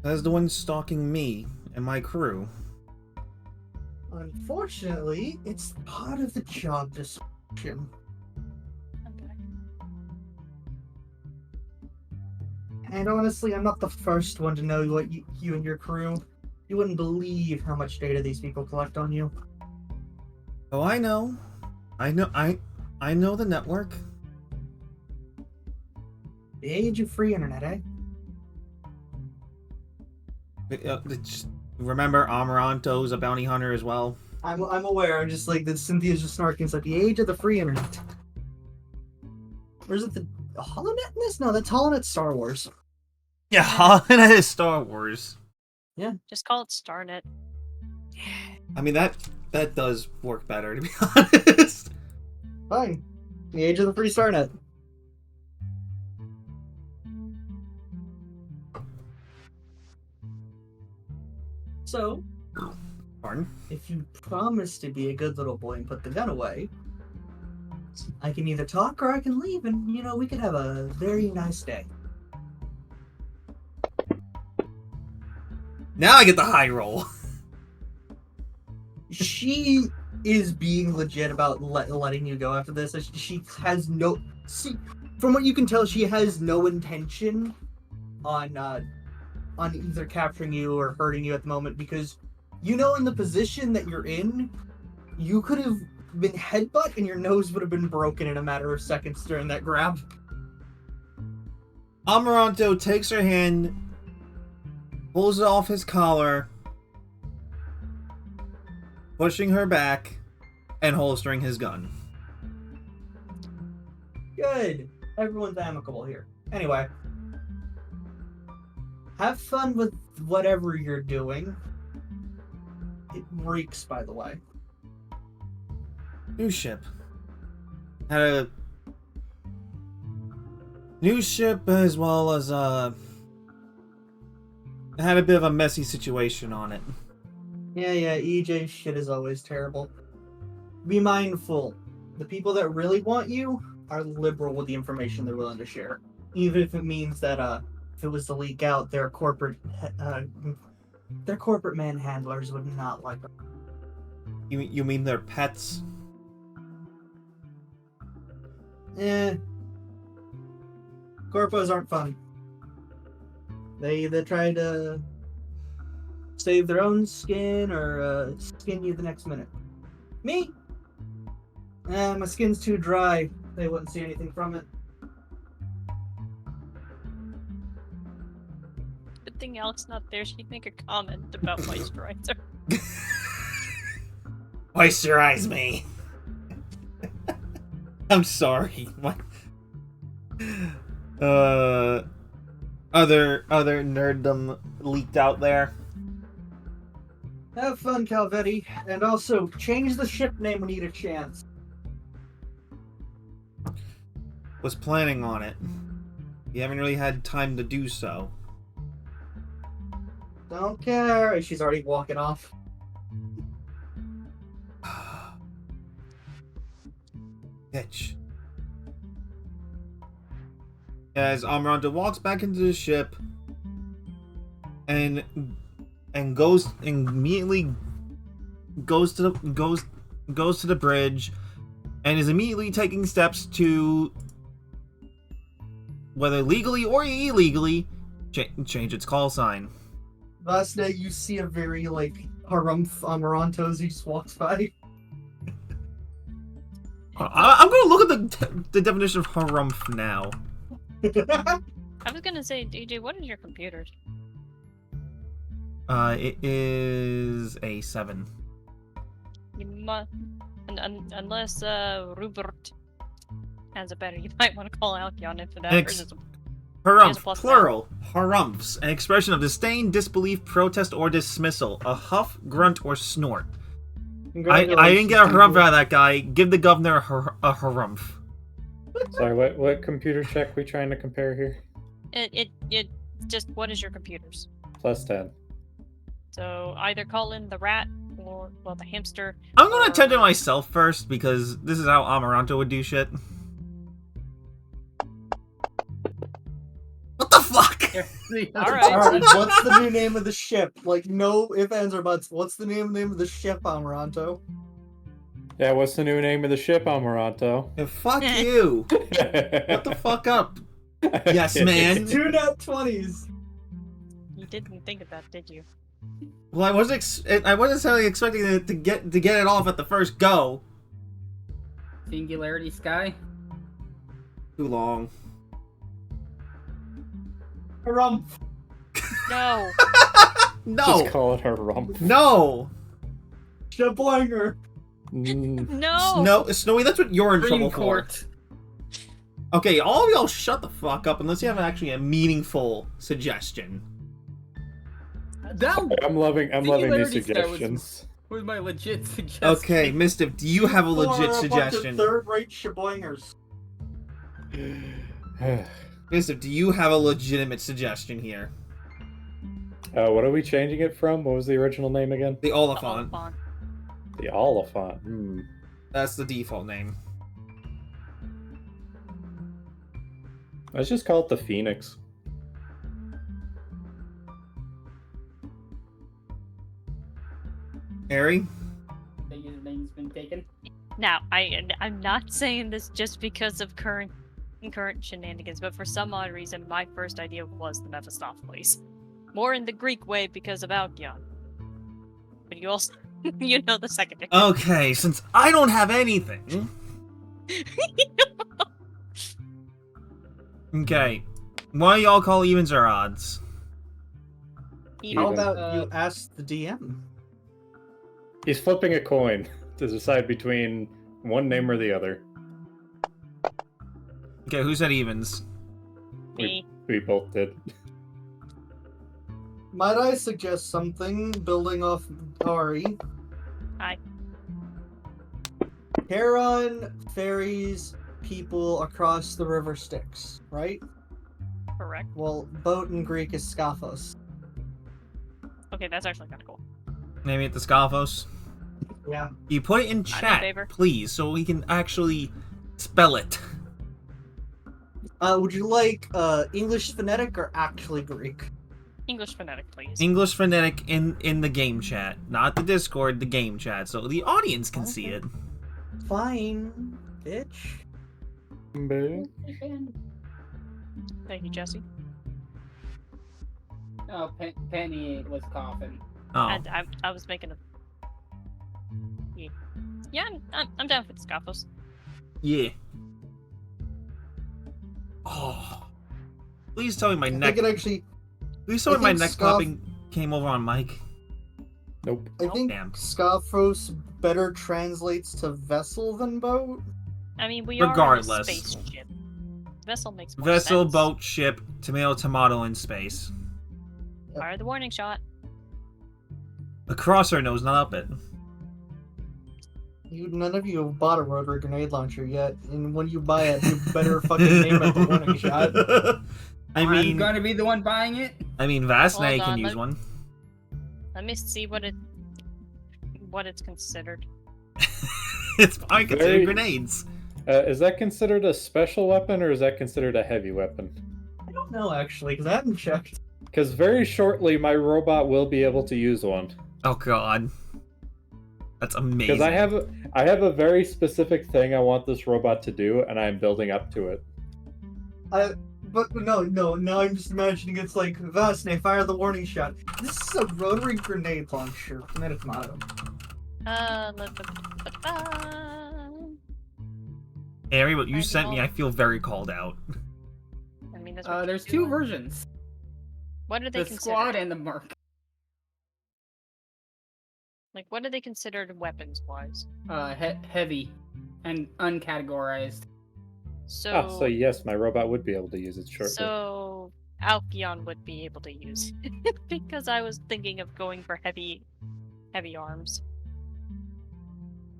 That's the one stalking me and my crew. Unfortunately, it's part of the job description. Okay. And honestly, I'm not the first one to know what you and your crew. You wouldn't believe how much data these people collect on you. Oh, I know. I know the network. The age of free internet, eh? Remember, Amaranto's a bounty hunter as well. I'm aware. I'm just like that. Cynthia's just snarking. It's like the age of the free internet. Or is it the HoloNet in this? No, that's HoloNet Star Wars. Yeah, that is Star Wars. Just call it Starnet. I mean, that does work better, to be honest. Fine. The age of the free Starnet. So, Pardon? if you promise to be a good little boy and put the gun away, I can either talk or I can leave, and we could have a very nice day. Now I get the high roll. She is being legit about letting you go after this. She has no. See, from what you can tell, she has no intention on either capturing you or hurting you at the moment, because in the position that you're in, you could have been headbutt and your nose would have been broken in a matter of seconds during that grab. Amaranto takes her hand, pulls it off his collar, pushing her back, and holstering his gun. Good. Everyone's amicable here. Anyway. Have fun with whatever you're doing. It reeks, by the way. New ship. Had a new ship as well as had a bit of a messy situation on it. Yeah, EJ's shit is always terrible. Be mindful. The people that really want you are liberal with the information they're willing to share. Even if it means that if it was to leak out, their corporate manhandlers would not like them. You mean their pets? Corpos aren't fun. They either try to save their own skin or skin you the next minute. Me? My skin's too dry. They wouldn't see anything from it. Good thing Alex not there. She'd make a comment about moisturizer. Moisturize me. I'm sorry. Other nerddom leaked out there. Have fun, Calvetti, and also change the ship name when you get a chance. Was planning on it. You haven't really had time to do so. Don't care. She's already walking off. Bitch. As Amaranto walks back into the ship and immediately goes to the bridge and is immediately taking steps to, whether legally or illegally, change its call sign. Last night you see a very harumph Amaranto as he just walks by. I'm gonna look at the definition of harumph now. I was gonna say, DJ, what is your computer? It is a 7. You unless Rupert has a better, you might want to call Alkion in for that. Harumph, plural, harumphs, an expression of disdain, disbelief, protest, or dismissal. A huff, grunt, or snort. I didn't get a harumph out of that guy. Give the governor a harumph. Sorry, what computer check we trying to compare here? It just, what is your computer's? +10. So either call in the rat or, well, the hamster. I'm gonna attempt it myself first, because this is how Amaranto would do shit. fuck. Alright. Alright, what's the new name of the ship? Like, no ifs, ands, or buts. What's the name of the ship, Amaranto? Yeah, what's the new name of the ship, Amaranto? And fuck you. What the fuck up? Yes, man. 2 nat 20s. You didn't think of that, did you? Well, I wasn't necessarily expecting it to get it off at the first go. Singularity Sky. Too long. Harumph. No. No. Just call it a rump. No. Shaboinger. No. Snowy, that's what you're in Supreme trouble for. Court. Okay, all of y'all shut the fuck up unless you have actually a meaningful suggestion. That I'm loving these Singularity Sky suggestions. was my legit suggestion. Okay, Mistiff, do you have a legit suggestion? Third-rate Shaboingers. Mistiff, do you have a legitimate suggestion here? What are we changing it from? What was the original name again? The Oliphant. Oliphant. The Oliphant. That's the default name. Let's just call it the Phoenix. Harry? The username's been taken. Now, I'm not saying this just because of current shenanigans, but for some odd reason, my first idea was the Mephistopheles. More in the Greek way because of Alcyon. But you also, you know the second thing. Okay, since I don't have anything... Okay. Why y'all call evens or odds? How Even. about you ask the DM? He's flipping a coin to decide between one name or the other. Okay, who said evens? Me. We both did. Might I suggest something, building off Ari? Hi. Heron ferries people across the river Styx, right? Correct. Well, boat in Greek is Scaphos. Okay, that's actually kind of cool. Name it the Scaphos. Yeah. You put it in chat, favor. please, so we can actually spell it. Would you like English phonetic or actually Greek? English phonetic, please. English phonetic in the game chat, not the Discord, the game chat, so the audience can see it. Fine, bitch. Thank you, Jesse. Oh, Penny was coughing. Oh, And I was making a. Yeah, I'm down for the Scaphos. yeah. Oh, please tell me my I neck. think it actually. Please tell me I my think neck Scoff- popping came over on Mike. Nope. I think Damn. Scaphos better translates to vessel than boat. I mean, we Regardless. are in a spaceship. Vessel makes more Vessel, sense. boat, ship, tomato in space. Fire the warning shot. Across our nose, not up it. None of you have bought a rotary grenade launcher yet, and when you buy it, you better fucking name it the warning shot. I mean, I'm gonna be the one buying it. Vasnay Hold can on, use one. Let me see what it's considered. It's fine considered Very- grenades. Is that considered a special weapon or is that considered a heavy weapon? I don't know actually, because I haven't checked. Because very shortly my robot will be able to use one. Oh god, that's amazing. Because I have a very specific thing I want this robot to do, and I'm building up to it. But no, now I'm just imagining it's like, Vasney, fire the warning shot. This is a rotary grenade launcher, tomato. Harry, what you I sent me, know. I feel very called out. I mean, that's what There's you two do. versions: What are they the considered? squad and the mark. Like, what are they considered weapons-wise? Heavy and uncategorized. So, So yes, my robot would be able to use it shortly. so Alcyon would be able to use it because I was thinking of going for heavy arms.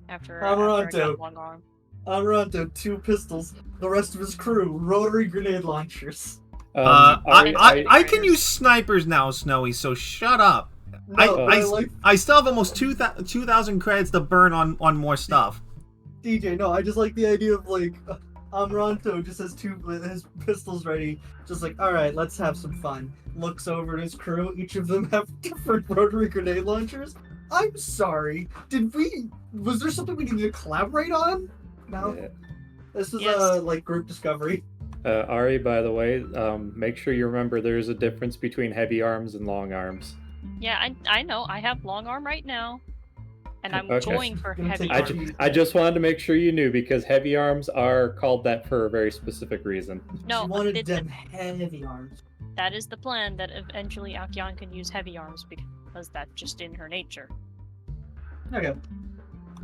After I Amaranto. got long arm. Amaranto, 2 pistols. The rest of his crew, rotary grenade launchers. I can use snipers now, Snowy, so shut up. No, I like I still have almost 2,000 credits to burn on more stuff. DJ. No, I just like the idea of like Amaranto just has his pistols ready, just like, alright, let's have some fun. Looks over at his crew, each of them have different rotary grenade launchers. I'm sorry, was there something we needed to collaborate on? No? Yeah. This is Yes. like group discovery. Ari, by the way, make sure you remember there's a difference between heavy arms and long arms. Yeah, I know. I have long arm right now, and I'm Okay. going for Gonna heavy take arm. I just wanted to make sure you knew because heavy arms are called that for a very specific reason. No, She wanted it- them heavy arms. that is the plan. That eventually Alkion can use heavy arms because that's just in her nature. Okay.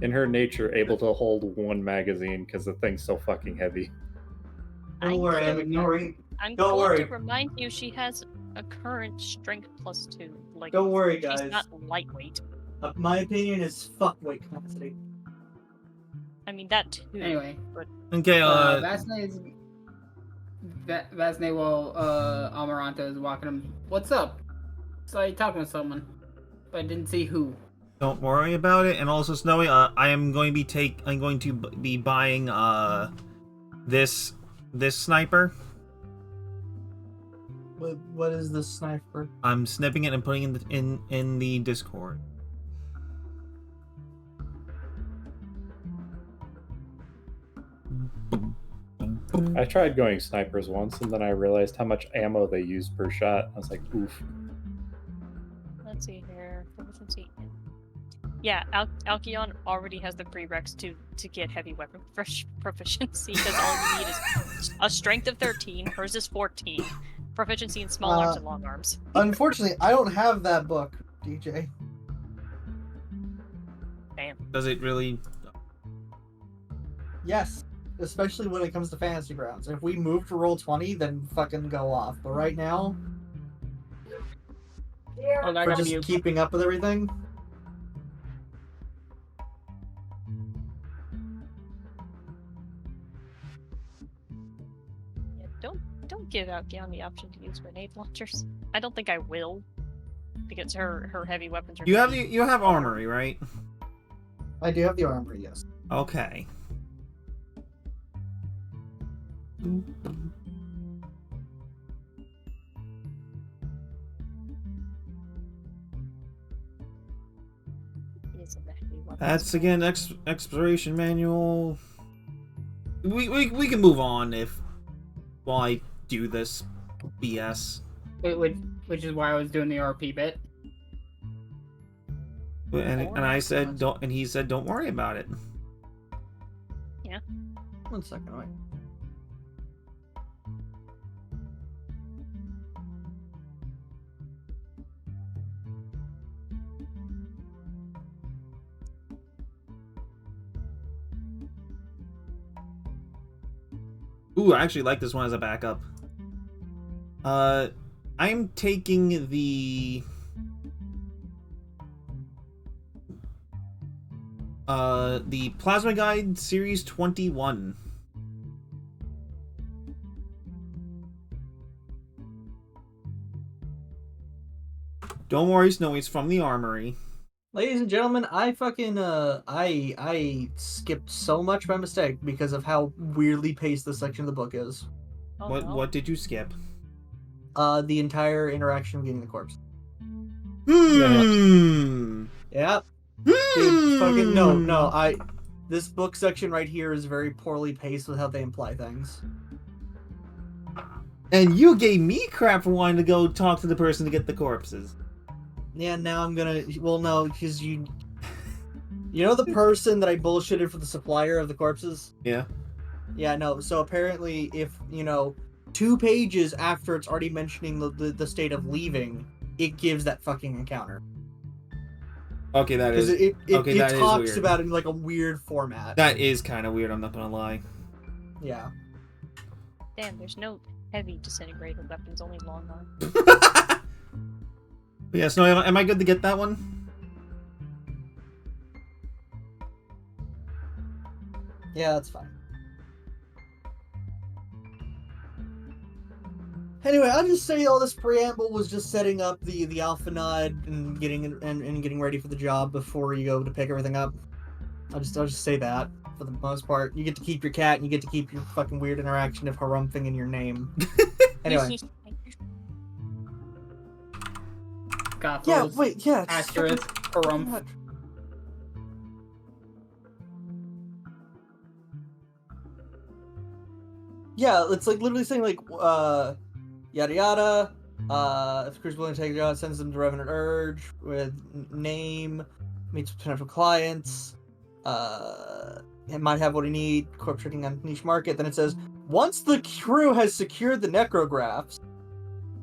In her nature, able to hold one magazine because the thing's so fucking heavy. Don't worry, I'm ignoring. I'm Don't going worry. to remind you she has a current strength +2. Like, Don't worry, she's guys. not lightweight. My opinion is fuck weight capacity. I mean that too. Anyway, Okay, Vasne while Amaranto is walking him. What's up? Saw you talking with someone, but I didn't see who. don't worry about it. And also, Snowy, I'm going to be buying this sniper. What is this sniper? I'm snipping it and putting it in the Discord. I tried going snipers once, and then I realized how much ammo they use per shot. I was like, oof. Let's see here. Proficiency. Yeah, Alkion already has the prereqs to get heavy weapon proficiency because all you need is a strength of 13. Hers is 14. Proficiency in small arms and long arms. Unfortunately, I don't have that book, DJ. Damn. Does it really? Yes, especially when it comes to Fantasy Grounds. If we move to roll 20, then fucking go off. But right now, Oh, I we're got just you. keeping up with everything. Yeah, don't give Alkion the option to use grenade launchers. I don't think I will, because her heavy weapons are. You have armory, right? I do have the armor, yes. Okay. Is in the heavy weapons. That's again exploration manual. We can move on while I do this BS. Which is why I was doing the RP bit. And I said don't, and he said don't worry about it. 1 second, wait. Ooh, I actually like this one as a backup. I'm taking the Plasma Guide Series 21. Don't worry, Snowy, it's from the Armory. Ladies and gentlemen, I fucking I skipped so much by mistake because of how weirdly paced this section of the book is. Oh, What no. what did you skip? The entire interaction of getting the corpse. Yep. Dude, fucking no. This book section right here is very poorly paced with how they imply things. And you gave me crap for wanting to go talk to the person to get the corpses. Yeah, now I'm gonna. Well, no, because you know the person that I bullshitted for the supplier of the corpses. Yeah. Yeah, no. So apparently, if 2 pages after it's already mentioning the state of leaving, it gives that fucking encounter. Okay, that Because is it that is talks weird. about it in like a weird format. that is kind of weird. I'm not gonna lie. Yeah. Damn, there's no heavy disintegrator weapons, only long arm. But yeah, Snowy, am I good to get that one? Yeah, that's fine. Anyway, I'll just say all this preamble was just setting up the Alpha Nod and getting ready for the job before you go to pick everything up. I'll just say that for the most part. You get to keep your cat, and you get to keep your fucking weird interaction of harumphing in your name. Anyway. Got Yeah, those wait, yeah. It's asterisk fucking harumph. much. Yeah, it's like literally saying like yada yada. If the crew's willing to take a job, sends them to Revenant Urge with name, meets potential clients. It might have what he need. Corp trading on niche market. Then it says once the crew has secured the necrographs,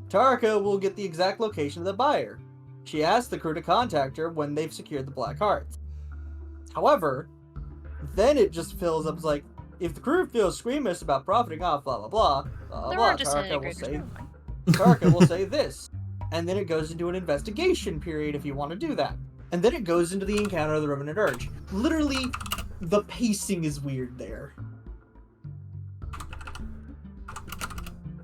Tarka will get the exact location of the buyer. She asked the crew to contact her when they've secured the black hearts. However, then it just fills up as like, if the crew feels squeamish about profiting off blah blah blah, blah There blah, are Tarka will say this. And then it goes into an investigation period if you want to do that. And then it goes into the encounter of the Revenant Urge. Literally, the pacing is weird there.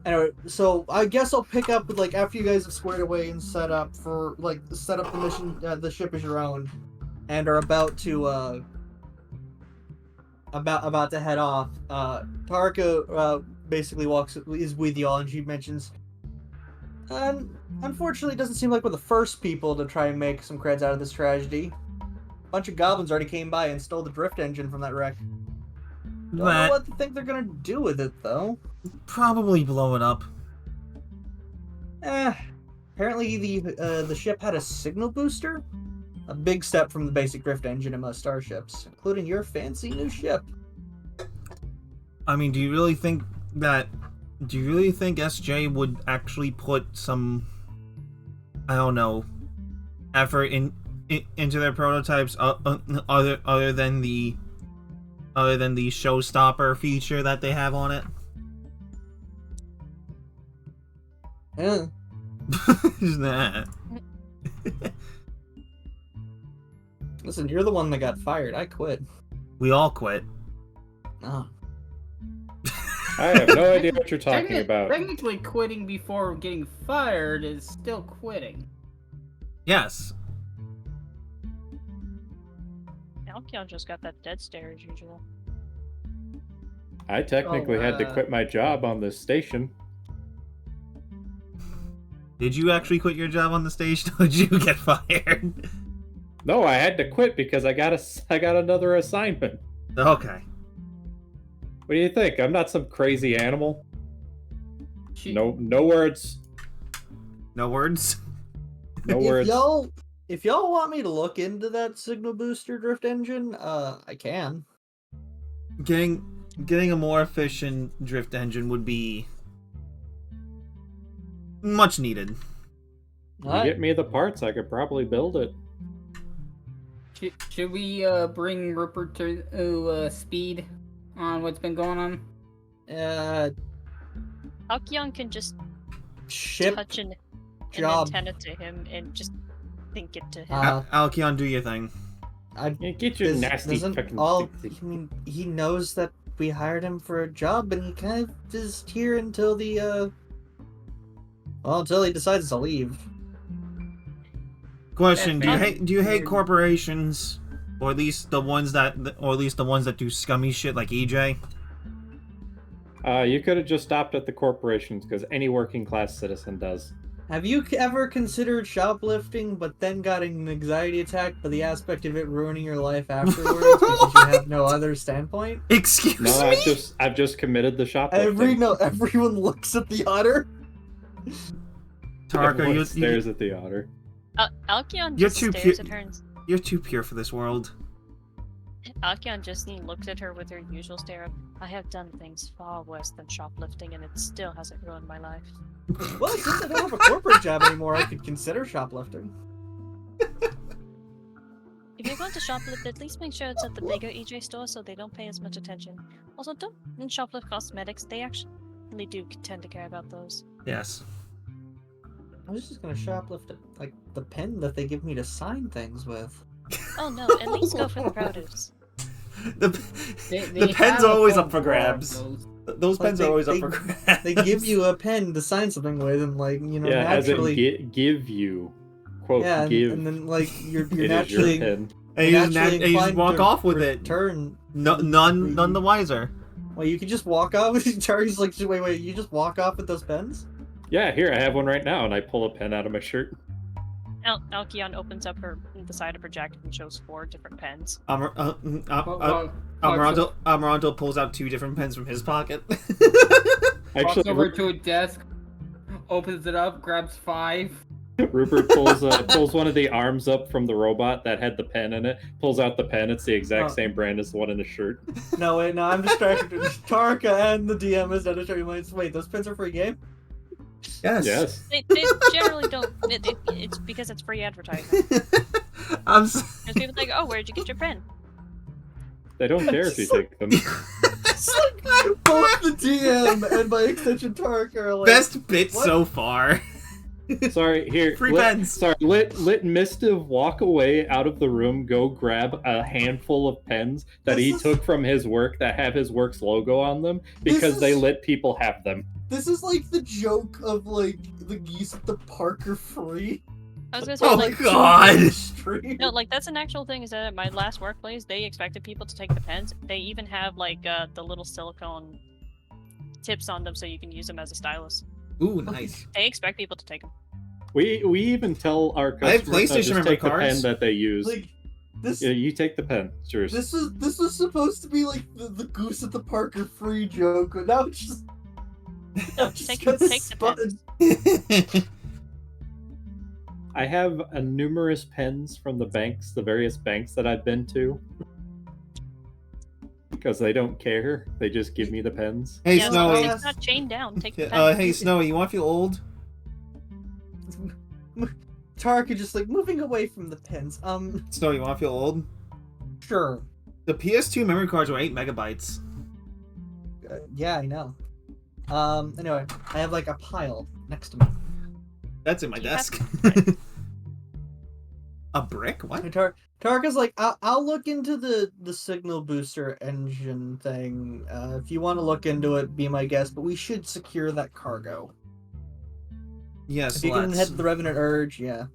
Anyway, so I guess I'll pick up with like after you guys have squared away and set up the mission. The ship is your own, and are about to head off. Tarka basically is with y'all, and she mentions, unfortunately, it doesn't seem like we're the first people to try and make some creds out of this tragedy. A bunch of goblins already came by and stole the drift engine from that wreck. Don't know what to think they're gonna do with it though. Probably blow it up. Apparently the ship had a signal booster. A big step from the basic drift engine in most starships, including your fancy new ship. I mean, do you really think SJ would actually put some, I don't know, effort into their prototypes other than the showstopper feature that they have on it? Yeah. Nah. Listen, you're the one that got fired. I quit. We all quit. Oh. I have no idea what you're talking about. Technically, quitting before getting fired is still quitting. Yes. Alkion just got that dead stare as usual. I technically had to quit my job on this station. Did you actually quit your job on the station, or did you get fired? No, I had to quit because I got another assignment. Okay. What do you think? I'm not some crazy animal. No words. No words? No words. If y'all want me to look into that signal booster drift engine, I can. Getting a more efficient drift engine would be much needed. You get me the parts, I could probably build it. Should we bring Rupert to speed on what's been going on? Alkion can just Ship touch an job. antenna to him and just think it to him. Alkion, do your thing. Yeah, get your nasty fucking... I mean, he knows that we hired him for a job, and he kind of is here until until he decides to leave. Question: Do you hate corporations, or at least the ones that do scummy shit like EJ? You could have just stopped at the corporations, because any working class citizen does. Have you ever considered shoplifting, but then got an anxiety attack by the aspect of it ruining your life afterwards because you have no other standpoint? Excuse me? No, I've just committed the shoplifting. Everyone looks at the otter. Tarka, Everyone stares at the otter. Alkion just stares at her and... You're too pure for this world. Alkion just looks at her with her usual stare of, I have done things far worse than shoplifting and it still hasn't ruined my life. Well, since I don't have a corporate job anymore, I could consider shoplifting. If you're going to shoplift, at least make sure it's at the bigger EJ store so they don't pay as much attention. Also, don't shoplift cosmetics. They actually do tend to care about those. Yes. I was just gonna shoplift it, like the pen that they give me to sign things with. Oh no, at least go for the produce. The pens are always up for grabs. Those pens are always up for grabs. They give you a pen to sign something with, and naturally... as in give you. Quote, yeah, give. and then, you're it naturally... is your pen. And you just walk off with it. Turn. None the wiser. Well, you can just walk off with Tarky's like, wait, you just walk off with those pens? Yeah, here, I have one right now, and I pull a pen out of my shirt. Alkion opens up the side of her jacket and shows 4 different pens. Amaranto pulls out 2 different pens from his pocket. Walks over to a desk, opens it up, grabs 5. Rupert pulls one of the arms up from the robot that had the pen in it, pulls out the pen. It's the exact same brand as the one in the shirt. No, wait, no, I'm distracted. Tarka and the DM is not distracted. Wait, those pens are free game? Yes. They generally don't. It's because it's free advertising. There's people like, oh, where'd you get your pen? They don't care if you take them. It's like both the DM and by extension Tarka are like... Best bit what? so far. Sorry, here. Free pens. Sorry, Lit and Mistiv walk away out of the room, go grab a handful of pens that he took from his work that have his work's logo on them because they let people have them. This is like the joke of like the geese at the park are free. I was gonna say, Oh like, God! no, like that's an actual thing. Is that at my last workplace, they expected people to take the pens. They even have like the little silicone tips on them so you can use them as a stylus. Ooh, nice. They expect people to take them. We even tell our I have customers PlayStation just memory take the pen cards. that they use. Like this. Yeah, you take the pen. It's yours. This was supposed to be like the goose at the park are free joke, but now it's just. No, take the pens. I have numerous pens from the various banks that I've been to. Because they don't care. They just give me the pens. Hey, Yeah, Snowy. It's not chained down. Take the pen. Hey, Snowy, you want to feel old? Tarka just like moving away from the pens. Snowy, you want to feel old? Sure. The PS2 memory cards were 8 megabytes. Yeah, I know. Anyway, I have like a pile next to me. That's in my desk. A brick? What? And Tarka's like, I'll look into the signal booster engine thing. If you want to look into it, be my guest. But we should secure that cargo. Yes, If you can head to the Revenant Urge, yeah.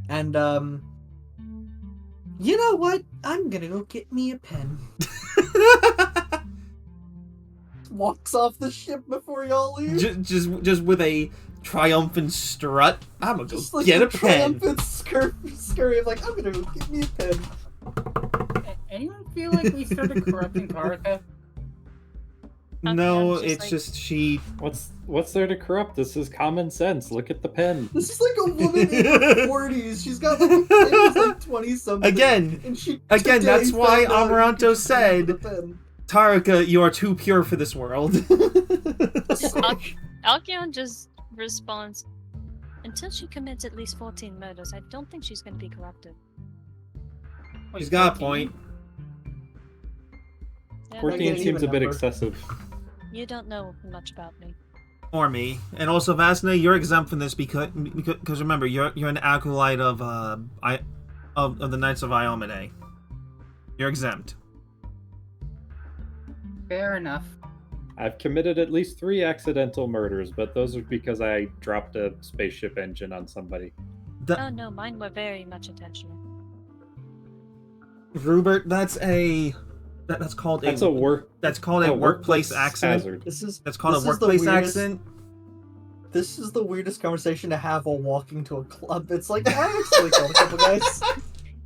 And you know what? I'm gonna go get me a pen. Walks off the ship before y'all leave. Just with a triumphant strut. I'm gonna go Just like get a a pen. triumphant scurry of like, I'm gonna go get me a pen. Anyone feel like we started corrupting Karaka? No, I'm just it's like- just she. What's there to corrupt? This is common sense. Look at the pen. This is like a woman in her 40s. She's got like a kid who's like 20 something. Again, and she again, today that's why found out Amaranto you could said- use the pen. Taraka, you are too pure for this world. Alkion just responds, until she commits at least 14 murders, I don't think she's going to be corrupted. She's got a point. Yeah, 14 even seems a bit number. excessive. you don't know much about me. Or me. And also, Vasna, you're exempt from this because remember, you're an acolyte of the Knights of Iomade. You're exempt. Fair enough. I've committed at least 3 accidental murders, but those are because I dropped a spaceship engine on somebody. Oh no, mine were very much intentional. Rupert, that's called That's a workplace accident. hazard. That's called This a is the workplace weirdest- accident. This is the weirdest conversation to have while walking to a club. It's like, I actually killed a couple guys.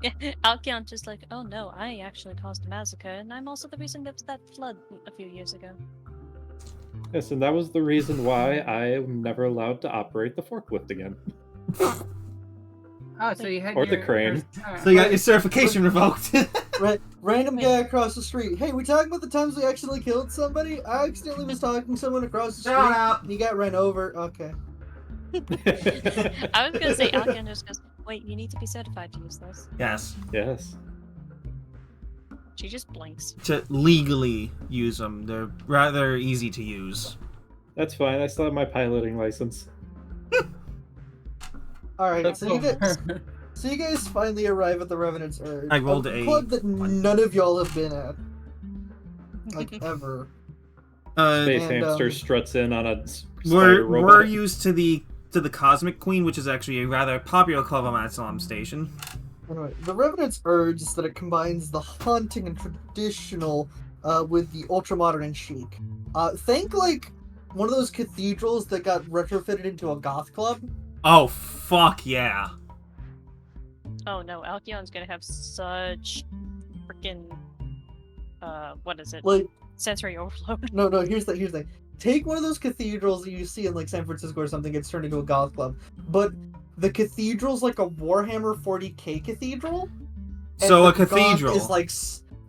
Yeah, Alkion just like, oh no, I actually caused a massacre, and I'm also the reason there was that flood a few years ago. Yes, and that was the reason why I am never allowed to operate the forklift again. Oh, so you had Or the your crane. So you got your certification revoked. Random guy across the street. Hey, we talking about the times we accidentally killed somebody? I accidentally was talking to someone across the street. Shut up. And you got ran over. Okay. I was gonna say Alkion just goes, wait, you need to be certified to use those. Yes. Yes. She just blinks. To legally use them, they're rather easy to use. That's fine. I still have my piloting license. All right. That's So you guys finally arrive at the Revenant's Urge. I rolled a a club that none of y'all have been at, like ever. Space And, Hamster um, struts in on a We're spider robot. used to the Cosmic Queen, which is actually a rather popular club on Asylum Station. Anyway, the Revenant's urge is that it combines the haunting and traditional with the ultra-modern and chic. Think like one of those cathedrals that got retrofitted into a goth club. Oh, fuck yeah. Oh no, Alcyon's gonna have such freaking what is it? Like, Sensory overload. no, here's the thing. Take one of those cathedrals that you see in like San Francisco or something, gets turned into a goth club, but the cathedral's like a Warhammer 40k cathedral. So and a the goth cathedral. is like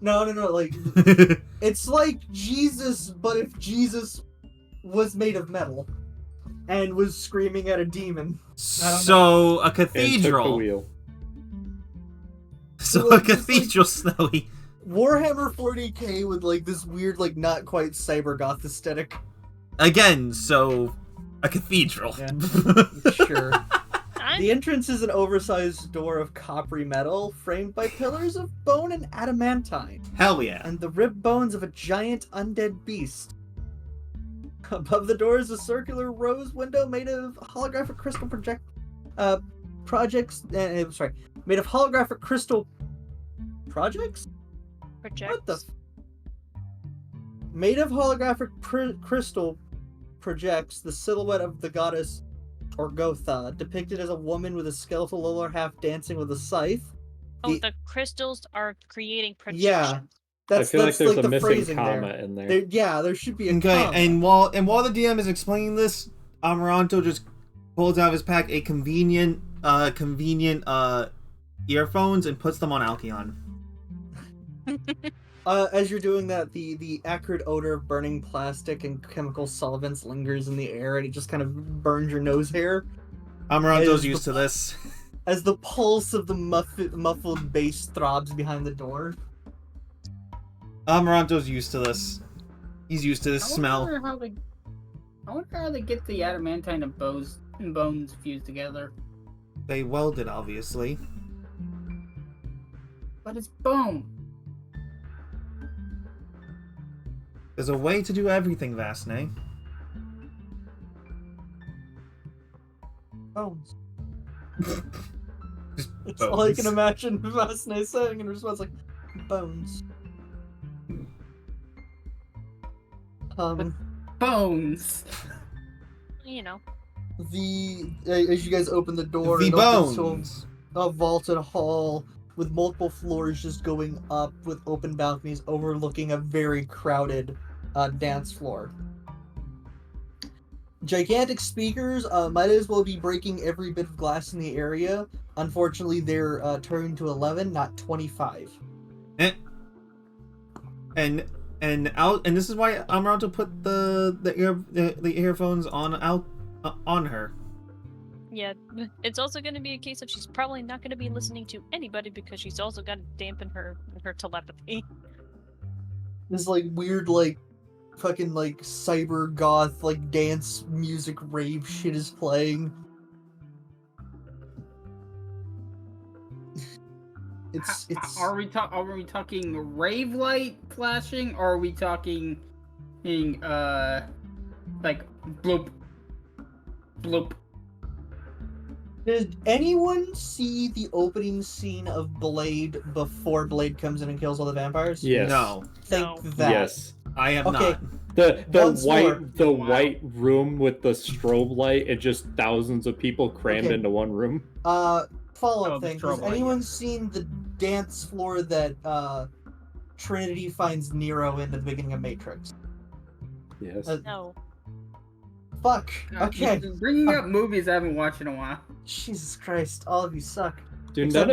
no, like it's like Jesus, but if Jesus was made of metal and was screaming at a demon. So a And took the cathedral. wheel. So Well, a cathedral, Snowy. Warhammer 40k with like this weird, like not quite cyber goth aesthetic. Again, so a cathedral. Yeah. Sure. The entrance is an oversized door of coppery metal framed by pillars of bone and adamantine, Hell yeah. and the ribbed bones of a giant undead beast. Above the door is a circular rose window made of holographic crystal made of holographic crystal projects? Projects. What the? Made of holographic crystal projects the silhouette of the goddess Orgotha, depicted as a woman with a skeletal lower half dancing with a scythe. Oh, the crystals are creating projections. Yeah, I feel like there's a the missing phrasing comma there. in there. There should be a Okay, comma. and while the DM is explaining this, Amaranto just pulls out of his pack a convenient earphones and puts them on Alcyon. As you're doing that, the acrid odor of burning plastic and chemical solvents lingers in the air, and it just kind of burns your nose hair. Amaranto's used to this. As the pulse of the muffled bass throbs behind the door. Amaranto's used to this. He's used to this smell. I wonder how they get the adamantine and bones fused together. They welded, obviously. But it's bone. There's a way to do everything, Vasne. Bones. Just It's all I bones. can imagine Vasne saying in response, like, bones. Bones. You know. As you guys open the door, The it opens bones. to a vaulted hall with multiple floors just going up with open balconies overlooking a very crowded dance floor. Gigantic speakers might as well be breaking every bit of glass in the area. Unfortunately, they're turned to 11, not 25. And this is why Amaranto put the earphones on her. Yeah, it's also going to be a case of she's probably not going to be listening to anybody because she's also got to dampen her telepathy. This like weird like fucking like cyber goth like dance music rave shit is playing. It's Are we talking rave light flashing, or are we talking like bloop bloop? Did anyone see the opening scene of Blade before Blade comes in and kills all the vampires? Yes. No, Think No. that. Yes. I have Okay. not. The Once more. white room with the strobe light, and just thousands of people crammed Okay. into one room. Follow-up Oh, the thing. Has strobe light, anyone seen the dance floor that Trinity finds Nero in at the beginning of Matrix? Yes. No. Fuck. Okay. Bringing up movies I haven't watched in a while. Jesus Christ, all of you suck. Do Except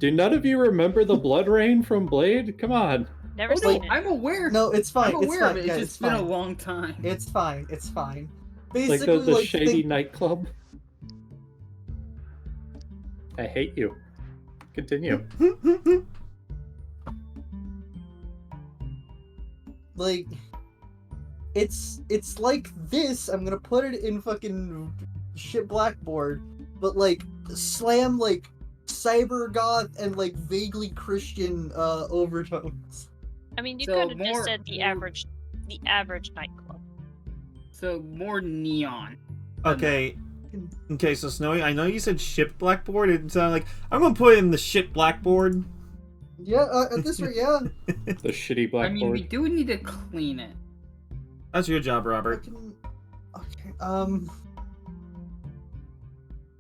none of you remember the blood rain from Blade? Come on. Never Oh, seen no, it. I'm aware. No, it's fine. I'm It's aware fine. of it. guys, It's it's just been a fine. long time. It's fine. It's fine. Like Basically, the shady think, nightclub. I hate you. Continue. like, it's like this. I'm gonna put it in fucking shit blackboard, but like slam like cyber goth and like vaguely Christian overtones. I mean, you So could have more- just said the average nightclub. So more neon. Okay, Okay, so Snowy, I know you said ship blackboard. It sounded like I'm gonna put it in the ship blackboard. Yeah, at this rate, yeah. The shitty I mean, we blackboard. do need to clean it. That's your job, I Robert. can... Okay,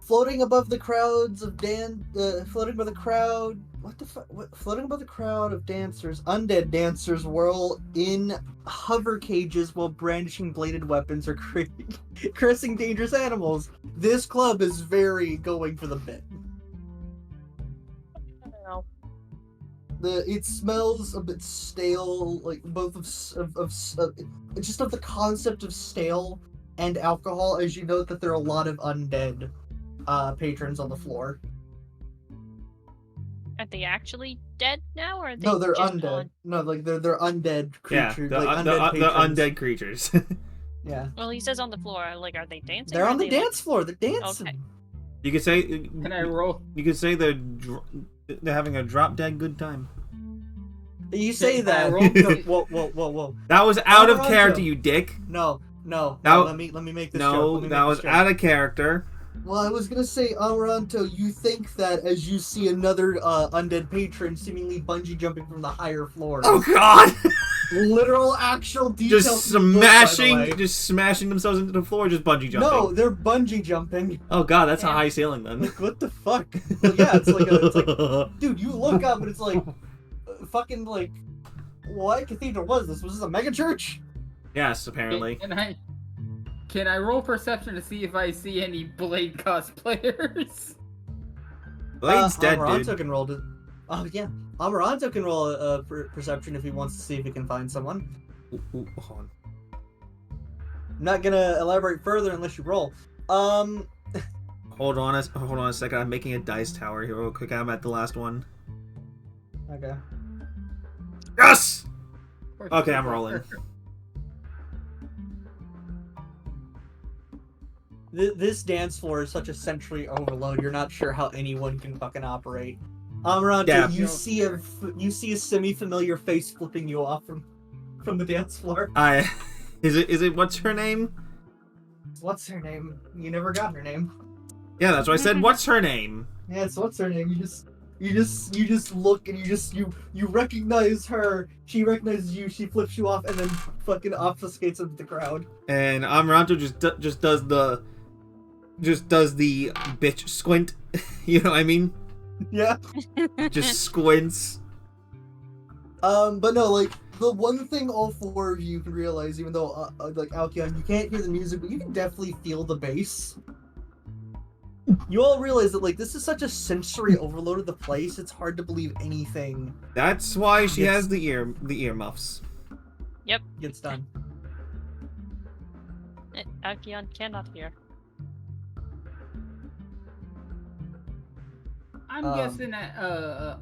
floating above the crowds of floating above the crowd... What the fuck? Floating above the crowd of dancers, undead dancers whirl in hover cages while brandishing bladed weapons or caressing dangerous animals. This club is very going for the bit. I don't know. It smells a bit stale, like both of just of the concept of stale and alcohol, as you note that there are a lot of undead patrons on the floor. Are they actually dead now, or are they No, they're just undead. gone? No, like they're undead Yeah, creatures, the, like the, undead the patrons. undead creatures. Yeah, Well, he says on the floor. Like, are they dancing? they're or on are the they, dance floor. They're dancing. Okay. You could say. Can I roll? You could say they're having a drop dead good time. You say Can I that. roll? Whoa. That was out of Amaranto. character, you dick. No. That- Let me make this joke. No, Let me that make was this joke. out of character. Well, I was gonna say, Amaranto, you think that as you see another undead patron seemingly bungee jumping from the higher floors. Oh God! Literal, actual details. just in the book, by the smashing, way. just smashing themselves into the floor, just bungee jumping. No, they're bungee jumping. Oh God, that's a Yeah. high ceiling then. Like, what the fuck? Well, yeah, it's like, dude, you look up and it's like, fucking like, what cathedral was this? Was this a mega church? Yes, apparently. Can I roll perception to see if I see any Blade cosplayers? Blade's dead, Amaranto dude. can roll to. Oh yeah, Amaranto can roll a perception if he wants to see if he can find someone. Ooh, hold on. I'm not gonna elaborate further unless you roll. Hold on a second. I'm making a dice tower here real quick. I'm at the last one. Okay. Yes. Okay, I'm rolling. This dance floor is such a sensory overload. You're not sure how anyone can fucking operate. Amaranto, Yeah. you see a semi-familiar face flipping you off from the dance floor. Is it what's her name? What's her name? You never got her name. Yeah, that's what I said. What's her name? Yeah, it's what's her name? You just look and you recognize her. She recognizes you. She flips you off and then fucking obfuscates into the crowd. And Amaranto just does the bitch squint. You know what I mean? Yeah. Just squints. But no, like the one thing all four of you can realize, even though like Alkion, you can't hear the music, but you can definitely feel the bass. You all realize that like this is such a sensory overload of the place. It's hard to believe anything That's why she Yes. has the earmuffs. gets done. Akion cannot hear. I'm Um, guessing that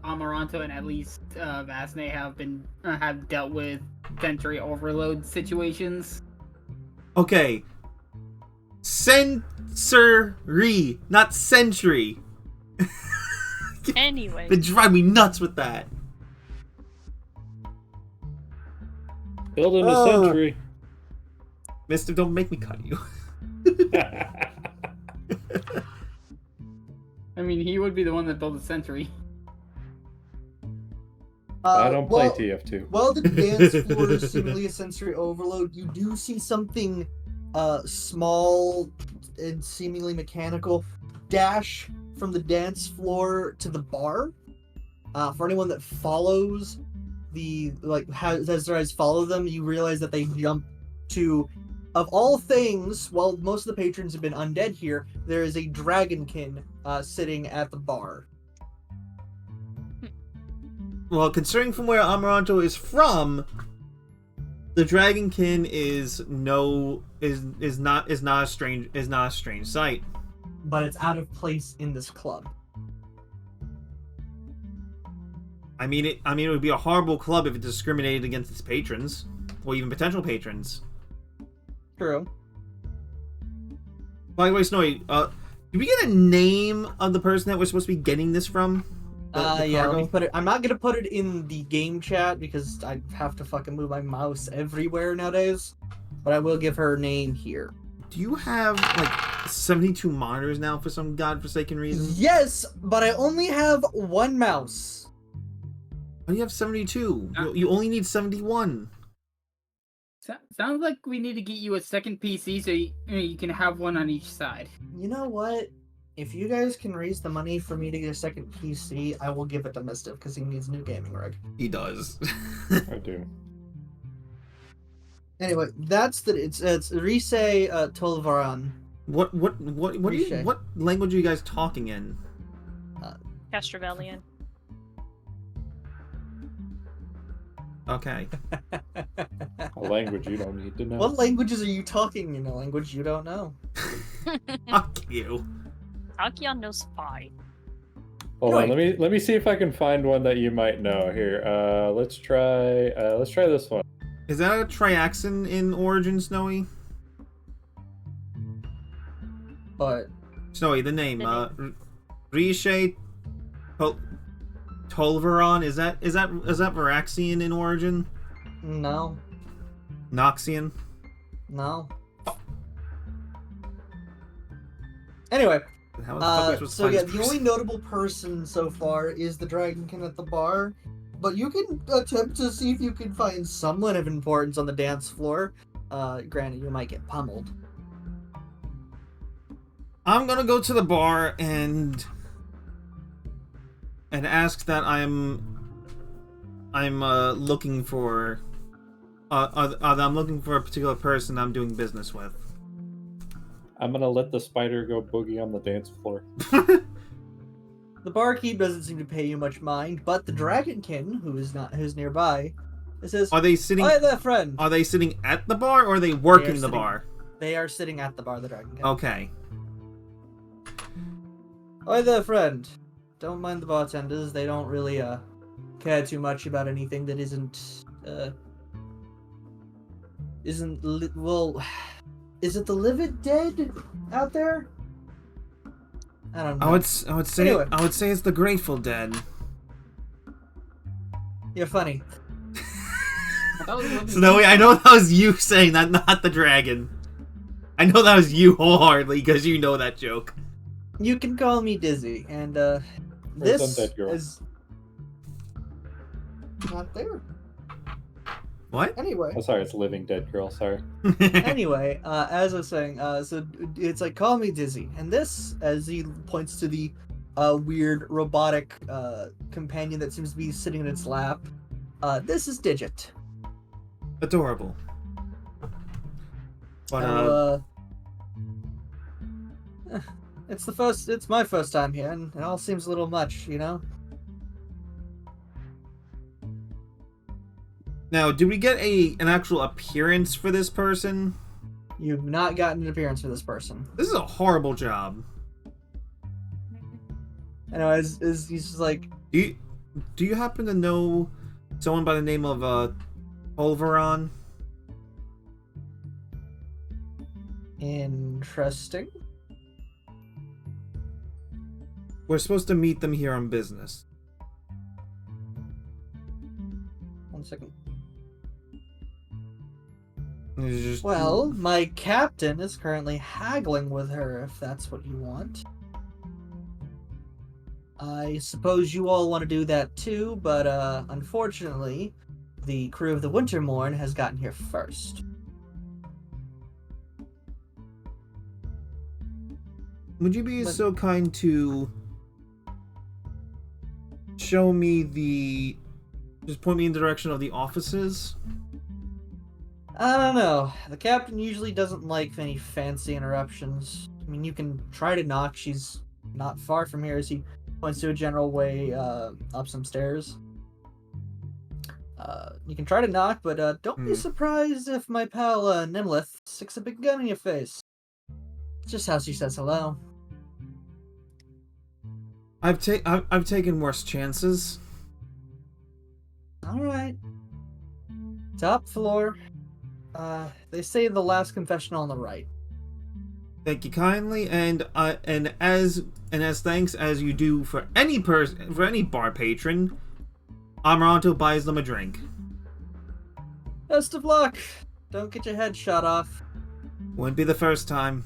Amaranto and at least Vasne have dealt with sensory overload situations. Okay. Sensory, not century. Anyway, They drive me nuts with that. Building a Oh. century. Mister, don't make me cut you. I mean, he would be the one that built a century. I don't play well, TF2. While the dance floor is seemingly a sensory overload, you do see something small and seemingly mechanical dash from the dance floor to the bar. For anyone that follows has their eyes follow them, you realize that they jump to, of all things, while most of the patrons have been undead here, there is a dragonkin sitting at the bar. Well, considering from where Amaranto is from, the Dragonkin is not a strange sight. But it's out of place in this club. I mean it would be a horrible club if it discriminated against its patrons, or even potential patrons. True. By the way, Snowy, did we get a name of the person that we're supposed to be getting this from? The Yeah, let cargo? me put it. I'm not gonna put it in the game chat because I have to fucking move my mouse everywhere nowadays. But I will give her name here. Do you have like 72 monitors now for some godforsaken reason? Yes, but I only have one mouse. Oh, you have 72. You only need 71. Sounds like we need to get you a second PC so you can have one on each side. You know what? If you guys can raise the money for me to get a second PC, I will give it to Mistiff because he needs a new gaming rig. He does. I do. Anyway, it's Rise Tolvaran. What language are you guys talking in? Castrovellian. Okay. A language you don't need to know. What languages are you talking in a language you don't know? Fuck you. Takion knows Phi. Hold on, let me see if I can find one that you might know. Here, let's try this one. Is that a triaxon in Origin, Snowy? But Snowy, the name. Riche Tolvaron. Is that Varaxian in Origin? no, Noxian? no. Anyway, How the fuck are we supposed to so find yeah, this the person? only notable person so far is the Dragonkin at the bar. But you can attempt to see if you can find someone of importance on the dance floor. Granted, you might get pummeled. I'm gonna go to the bar and ask that I'm looking for I'm looking for a particular person I'm doing business with. I'm gonna let the spider go boogie on the dance floor. The barkeep doesn't seem to pay you much mind, but the Dragonkin, who's nearby, it says, Are they sitting? "Hi there, friend." Are they sitting at the bar or are they working the sitting- bar? They are sitting at the bar, the Dragonkin. Okay. Hi there, friend. Don't mind the bartenders. They don't really care too much about anything that well. Is it the living dead out there? I don't know. I would say Anyway. I would say it's the Grateful Dead. You're funny. Snowy, I know that was you saying that, not the dragon. I know that was you wholeheartedly because you know that joke. You can call me Dizzy, and Where's this Undead Girl? is not there. What? Anyway. Oh, sorry, it's Living Dead Girl. Sorry. Anyway, as I was saying, so it's like, call me Dizzy. And this, as he points to the weird robotic companion that seems to be sitting in its lap, this is Digit. Adorable. But So, it's my first time here, and it all seems a little much, you know? now, did we get an actual appearance for this person? You've not gotten an appearance for this person. This is a horrible job. Anyway, he's just like, Do you happen to know someone by the name of Pulveron? interesting. We're supposed to meet them here on business. 1 second. It's just- Well, my captain is currently haggling with her, if that's what you want. I suppose you all want to do that too, but unfortunately, the crew of the Wintermorn has gotten here first. Would you be But- so kind to show me just point me in the direction of the offices? I don't know. The captain usually doesn't like any fancy interruptions. I mean, you can try to knock. She's not far from here as he points to a general way up some stairs. You can try to knock, but don't be surprised if my pal Nimlith sticks a big gun in your face. It's just how she says hello. I've taken worse chances. Alright. Top floor. They say the last confessional on the right. Thank you kindly, and as thanks as you do for any bar patron, Amaranto buys them a drink. Best of luck! Don't get your head shot off. Wouldn't be the first time.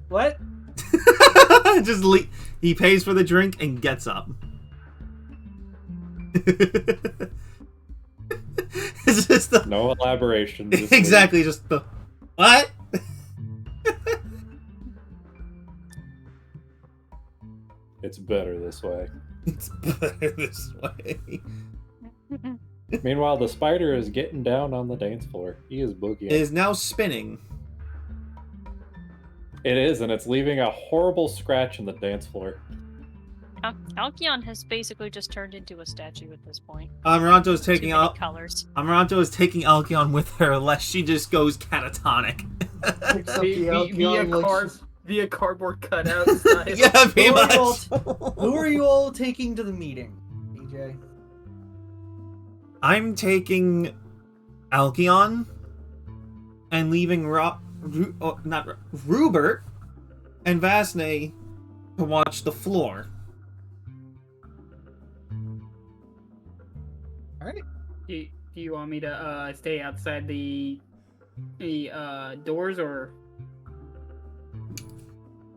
What? Just he pays for the drink and gets up. It's just the... No elaboration. Just exactly, just the what? It's better this way. It's better this way. Meanwhile, the spider is getting down on the dance floor. He is boogieing. It is now spinning. It is, and it's leaving a horrible scratch in the dance floor. Alkion has basically just turned into a statue at this point. Amaranto is Too taking many out. colors. Amaranto is taking Alkion with her, lest she just goes catatonic. Picks up the Alkion, looks- Via cardboard cutout style. Yeah, pretty Who are you much. Who are you all taking to the meeting, DJ? I'm taking Alkion and leaving Rubert and Vasne to watch the floor. All right. Do you want me to stay outside the doors or?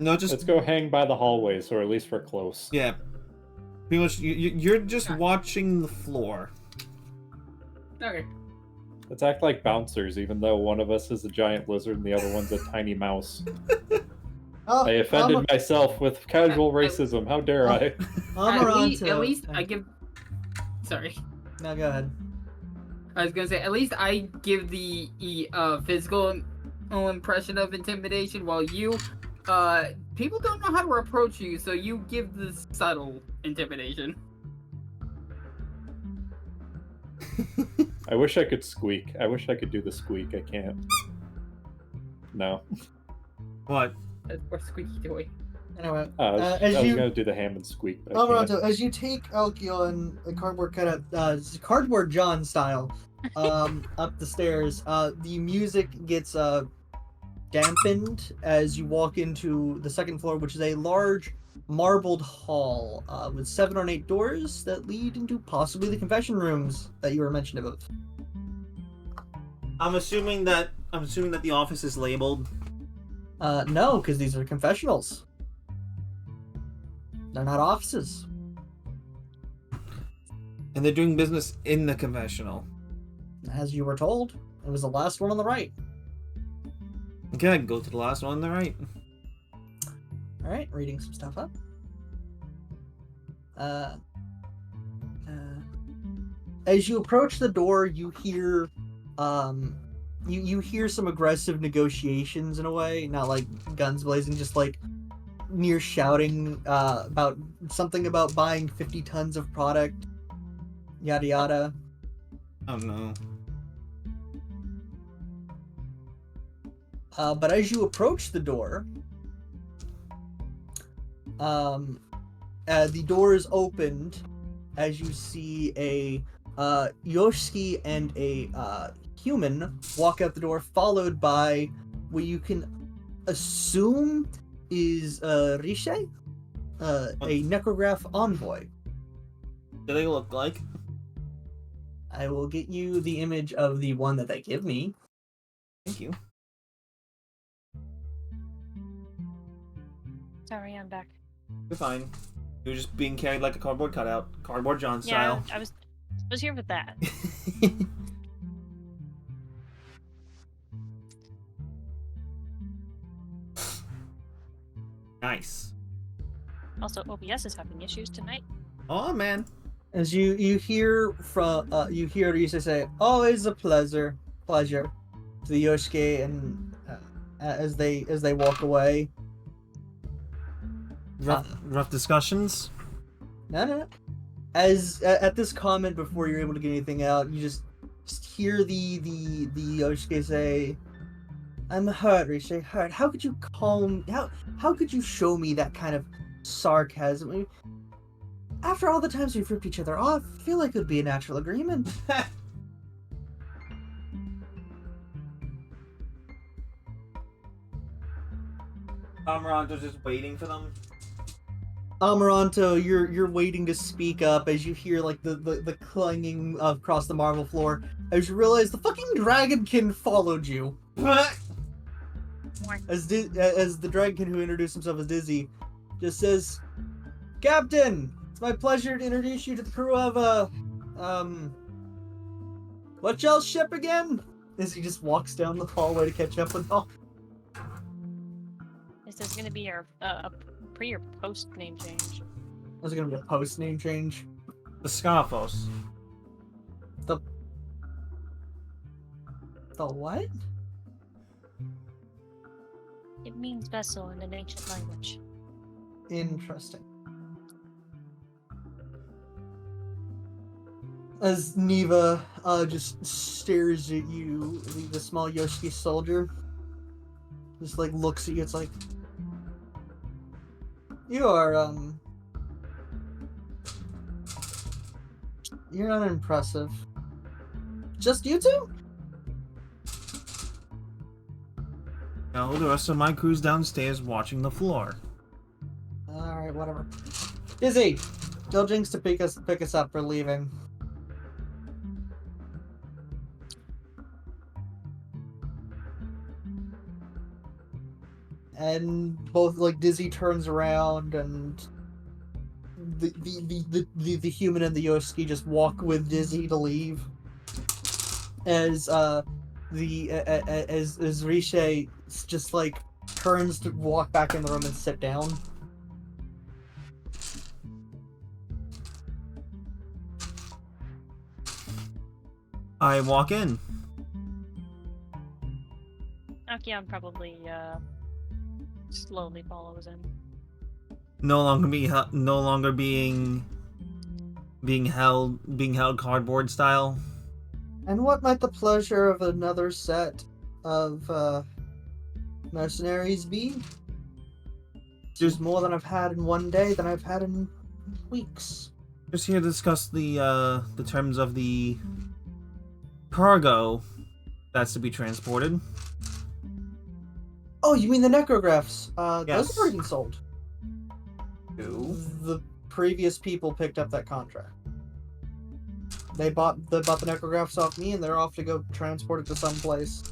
No, just Let's go hang by the hallways, or at least we're close. yeah. Pretty much, you're just watching the floor. Okay. Let's act like bouncers, even though one of us is a giant lizard and the other one's a tiny mouse. Oh, I offended myself with casual racism. How dare I? Amaranto. At least I give. Sorry. No, go ahead. I was gonna say at least I give the physical impression of intimidation, while you people don't know how to approach you, so you give the subtle intimidation. I wish I could squeak. I wish I could do the squeak. I can't. No. What? That's more squeaky toy. Anyway, I was as you, gonna do the Hammond squeak, but I can't. Amaranto, as you take Alkion, a cardboard cutout, cardboard John style, up the stairs, the music gets dampened as you walk into the second floor, which is a large marbled hall with 7 or 8 doors that lead into possibly the confession rooms that you were mentioned about. I'm assuming that the office is labeled. No, because these are confessionals. They're not offices. And they're doing business in the confessional. As you were told, it was the last one on the right. Okay, I can go to the last one on the right. All right, reading some stuff up. As you approach the door, you hear, you hear some aggressive negotiations in a way, not like guns blazing, just like near shouting about something about buying 50 tons of product, yada yada. Oh no. But as you approach the door, the door is opened as you see a Yoshiki and a human walk out the door, followed by what you can assume is Riche, a necrograph envoy. Do they look like? I will get you the image of the one that they give me. Thank you. Sorry, I'm back. You're fine. You're just being carried like a cardboard cutout. Cardboard John Yeah, style. I was here for that. Nice. Also, OBS is having issues tonight. Oh man. As you hear from you hear Riche say, "Always a pleasure," to the Yoshiki, and as they walk away. Rough discussions. No. As at this comment, before you're able to get anything out, you just hear the Yoshiki say, "I'm hurt, Riche, hurt. How could you how could you show me that kind of sarcasm? I mean, after all the times we've ripped each other off, I feel like it would be a natural agreement." Amaranto's just waiting for them. Amaranto, you're waiting to speak up as you hear like the clanging across the marble floor. as you realize the fucking dragonkin followed you. As the dragonkin who introduced himself as Dizzy just says, Captain, it's my pleasure to introduce you to the crew of what y'all's ship again? As he just walks down the hallway to catch up with y'all. This is gonna be our pre or post name change. There's gonna be a post name change. The Scarfos. The what? It means vessel in an ancient language. Interesting. As Neva just stares at you, the small Yoshi soldier, just like looks at you. It's like, you are you're unimpressive. Just you two? No, the rest of my crew's downstairs watching the floor. Alright, whatever. Izzy! Tell Jinx to pick us up for leaving. And both, like, Dizzy turns around and the human and the Yoski just walk with Dizzy to leave. As Riche just like turns to walk back in the room and sit down. I walk in. Akion probably slowly follows in. No longer being held cardboard style. And what might the pleasure of another set of mercenaries be? There's more than I've had in one day than I've had in weeks. Just here to discuss the terms of the cargo that's to be transported. Oh, you mean the necrographs? Yes. Those have already been sold. Who? The previous people picked up that contract. They bought the necrographs off me, and they're off to go transport it to some place.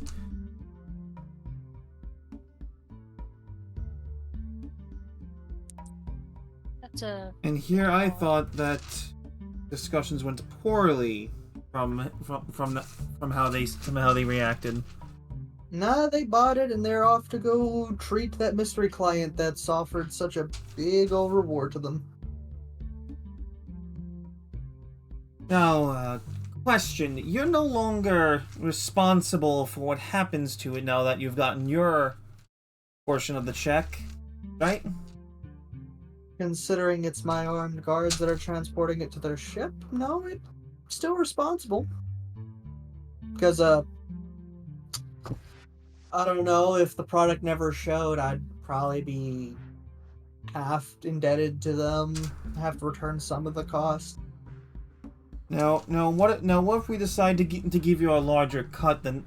That's a. And here I thought that discussions went poorly from how they reacted. Nah, they bought it, and they're off to go treat that mystery client that's offered such a big old reward to them. Now, question. You're no longer responsible for what happens to it now that you've gotten your portion of the check, right? Considering it's my armed guards that are transporting it to their ship, no, I'm still responsible. Because, I don't know, if the product never showed, I'd probably be half indebted to them, have to return some of the cost. Now, what if we decide to give you a larger cut than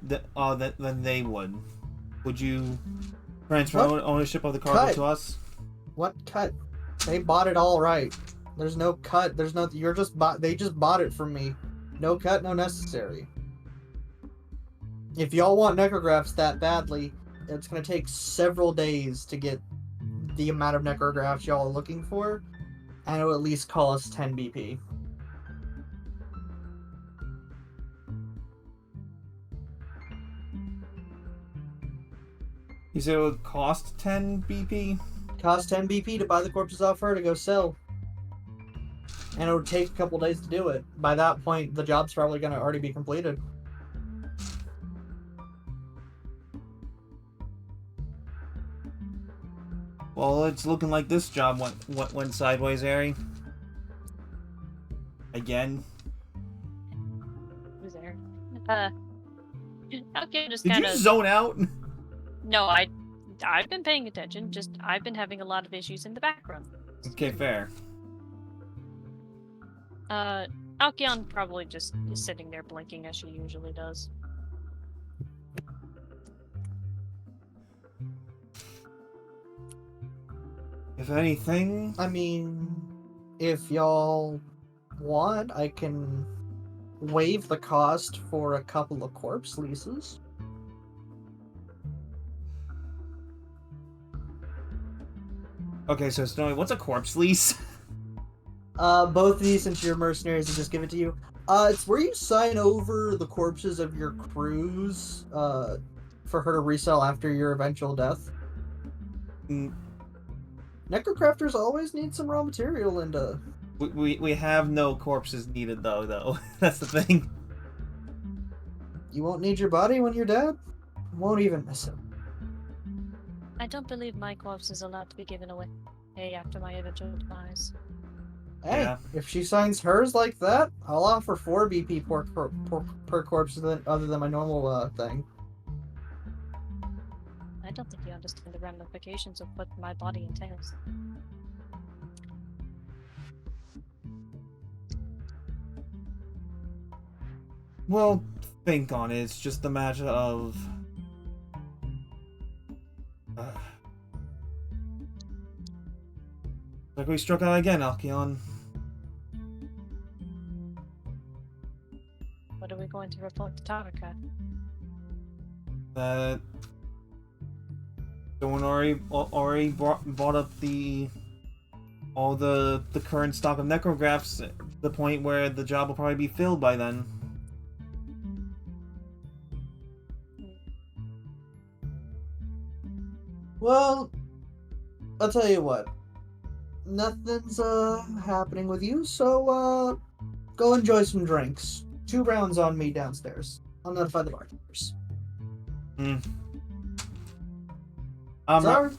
they would? Would you transfer ownership of the cargo to us? What cut? They bought it all right. There's no cut. There's no. They just bought it from me. No cut, no necessary. If y'all want necrographs that badly, it's gonna take several days to get the amount of necrographs y'all are looking for, and it'll at least cost 10 BP. You said it would cost 10 BP? Cost 10 BP to buy the corpses off her to go sell. And it would take a couple days to do it. By that point, the job's probably gonna already be completed. Well, it's looking like this job went sideways, Ari. Again. Who's there? Okay, just Did kind you of. zone out? No, I've been paying attention. Just I've been having a lot of issues in the background. Okay, fair. Alkion probably just is sitting there blinking as she usually does. If anything, I mean, if y'all want, I can waive the cost for a couple of corpse leases. Okay, so Snowy, what's a corpse lease? Both of these, since you're mercenaries, will just give it to you. It's where you sign over the corpses of your crews, for her to resell after your eventual death. Mm, Necrocrafters always need some raw material, and we have no corpses needed though. That's the thing. you won't need your body when you're dead. Won't even miss it. I don't believe my corpse is allowed to be given away. Hey, after my eventual demise. Hey, Yeah. if she signs hers like that, I'll offer 4 BP per corpse other than my normal thing. I don't think you understand the ramifications of what my body entails. Well, think on it. It's just a matter of. Like we struck out again, Alkion. What are we going to report to Taraka? That someone already bought up all the current stock of necrographs to the point where the job will probably be filled by then. Well, I'll tell you what. Nothing's happening with you, so go enjoy some drinks. 2 rounds on me downstairs. I'll notify the bartenders. Sorry,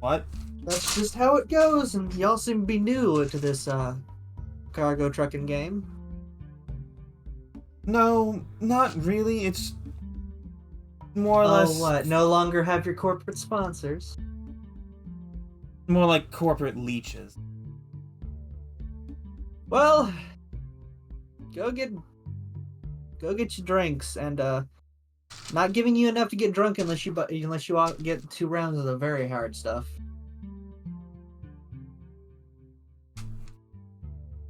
What? that's just how it goes, and y'all seem to be new to this cargo trucking game. No, not really. It's more or less What? No longer have your corporate sponsors? more like corporate leeches. Well, go get your drinks, and not giving you enough to get drunk unless you get 2 rounds of the very hard stuff.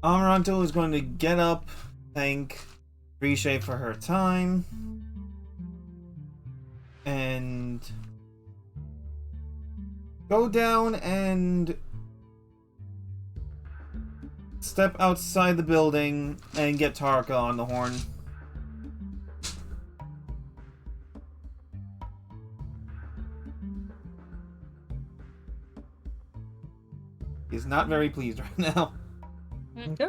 Amaranto is going to get up, thank Riche for her time, and go down and step outside the building and get Tarka on the horn. He's not very pleased right now. Okay.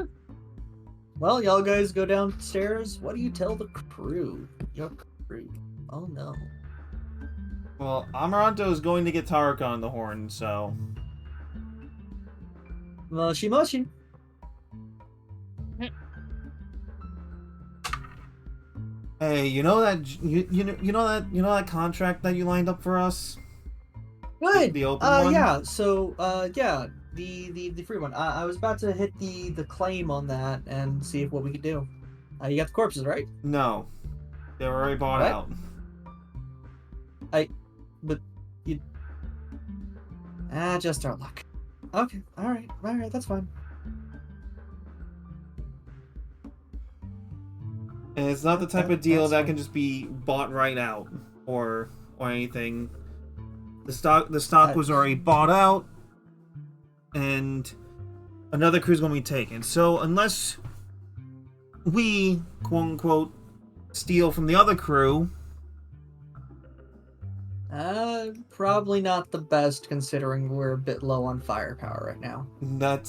Well, y'all guys go downstairs. What do you tell the crew? Your crew. Oh no. Well, Amaranto is going to get Tarka on the horn, so... Moshi. Hey, you know that contract that you lined up for us? Good. The open one? Yeah. So, the free one. I was about to hit the claim on that and see what we could do. You got the corpses, right? No. They were already bought What? out. But you. Just our luck. Okay. All right. That's fine. And it's not the type Okay, of deal that's that fine. can just be bought right out or anything. The stock was already bought out, and another crew's gonna be taken. So unless we quote unquote steal from the other crew, Probably not the best considering we're a bit low on firepower right now. that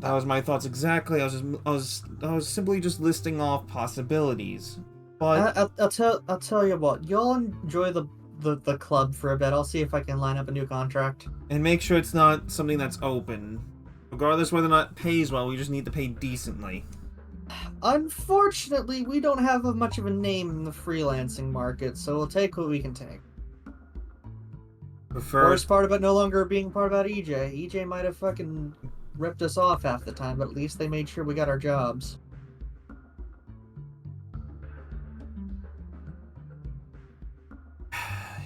was my thoughts exactly. I was simply just listing off possibilities. But I'll tell you what. Y'all enjoy the club for a bit. I'll see if I can line up a new contract. and make sure it's not something that's open. Regardless whether or not it pays well, we just need to pay decently. Unfortunately, we don't have much of a name in the freelancing market, so we'll take what we can take. Worst part about no longer being part about EJ. EJ might have fucking ripped us off half the time, but at least they made sure we got our jobs.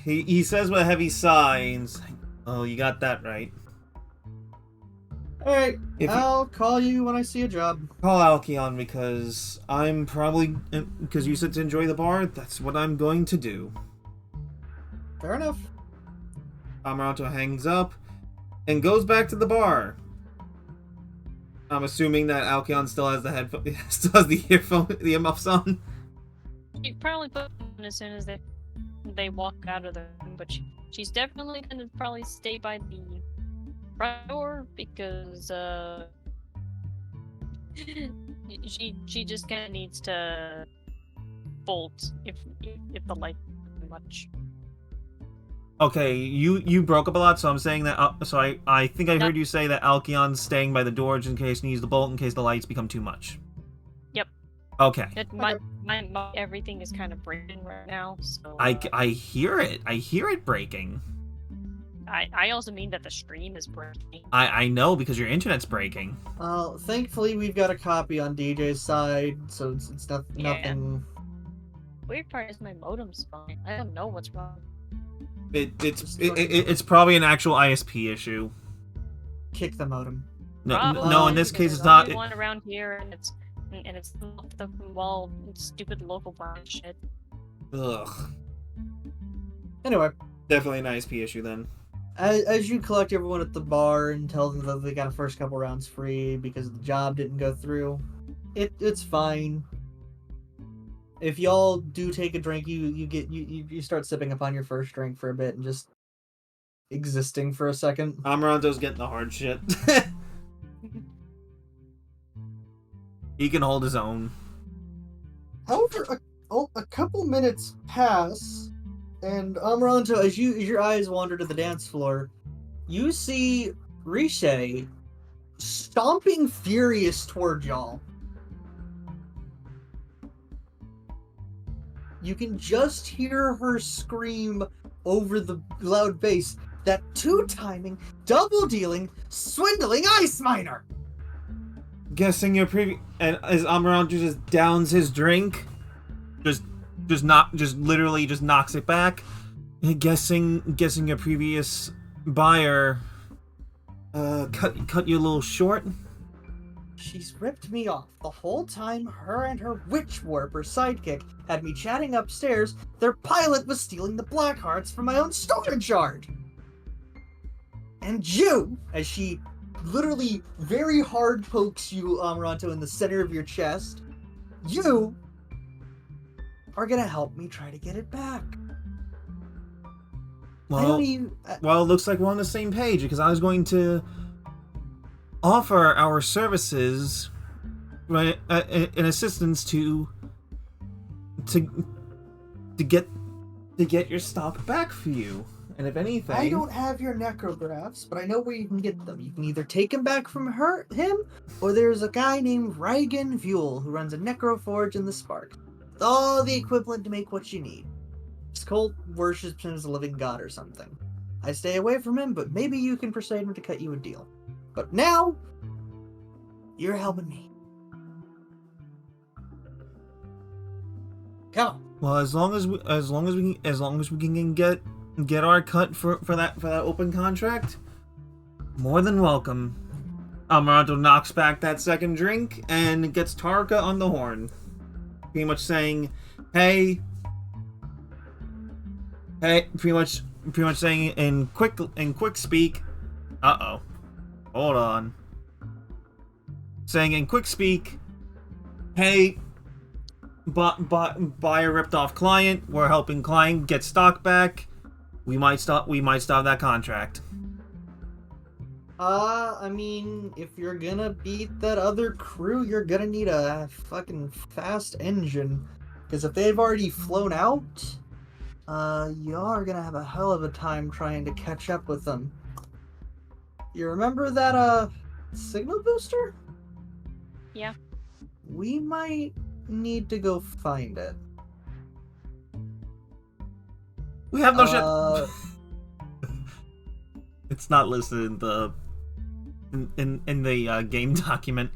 He says with a heavy sigh, and he's like, "Oh, you got that right." Alright, If you I'll call you when I see a job. call Alkion, because I'm probably, because you said to enjoy the bar, that's what I'm going to do. Fair enough. Amaranto hangs up and goes back to the bar. I'm assuming that Alkion still has the headphone, still has the earmuffs on. She probably put them as soon as they walk out of the room, but she's definitely gonna probably stay by the front door because she just kind of needs to bolt if the light is too much. Okay, you broke up a lot, so I'm saying that. So I think I heard you say that Alkion's staying by the door just in case he needs the bolt in case the lights become too much. Yep. Okay. My everything is kind of breaking right now, so I hear it. I hear it breaking. I also mean that the stream is breaking. I know because your internet's breaking. Thankfully we've got a copy on DJ's side, so it's nothing. Weird part is my modem's fine. I don't know what's wrong. It's probably an actual ISP issue. Kick the modem. No, in this case there's it's not. only one around here, and it's the wall stupid local bar shit. Ugh. Anyway, Definitely an ISP issue then. as you collect everyone at the bar and tell them that they got a first couple rounds free because the job didn't go through, it's fine. If y'all do take a drink, you start sipping upon your first drink for a bit and just existing for a second. Amaranto's getting the hard shit. He can hold his own. However, a couple minutes pass, and Amaranto, as your eyes wander to the dance floor, you see Riche stomping furious toward y'all. You can just hear her scream over the loud bass, that two-timing, double-dealing, swindling ice miner! Guessing your previous, and as Amaranto just downs his drink, just literally knocks it back. Guessing your previous buyer cut you a little short. She's ripped me off the whole time. Her and her witch warper sidekick had me chatting upstairs. Their pilot was stealing the black hearts from my own storage yard. And you, as she literally very hard pokes you, Amaranto, in the center of your chest, you are gonna help me try to get it back. Well, it looks like we're on the same page because I was going to offer our services, right, in assistance to get your stock back for you. And if anything, I don't have your necrographs, but I know where you can get them. You can either take them back from him, or there's a guy named Reigen Vuel who runs a necroforge in the Spark. It's all the equivalent to make what you need. His cult worships him as a living god or something. I stay away from him, but maybe you can persuade him to cut you a deal. But now, you're helping me. Come on. well, as long as we can get our cut for that open contract, more than welcome. Amaranto knocks back that second drink and gets Tarka on the horn, pretty much saying, "Hey," pretty much saying in quick speak. Hold on. Saying in quick speak, "Hey, buyer ripped off client. We're helping client get stock back. We might stop that contract." I mean, if you're gonna beat that other crew, you're gonna need a fucking fast engine. Because if they've already flown out, y'all are gonna have a hell of a time trying to catch up with them. You remember that, signal booster? Yeah. We might need to go find it. We have no shit. It's not listed in the game document.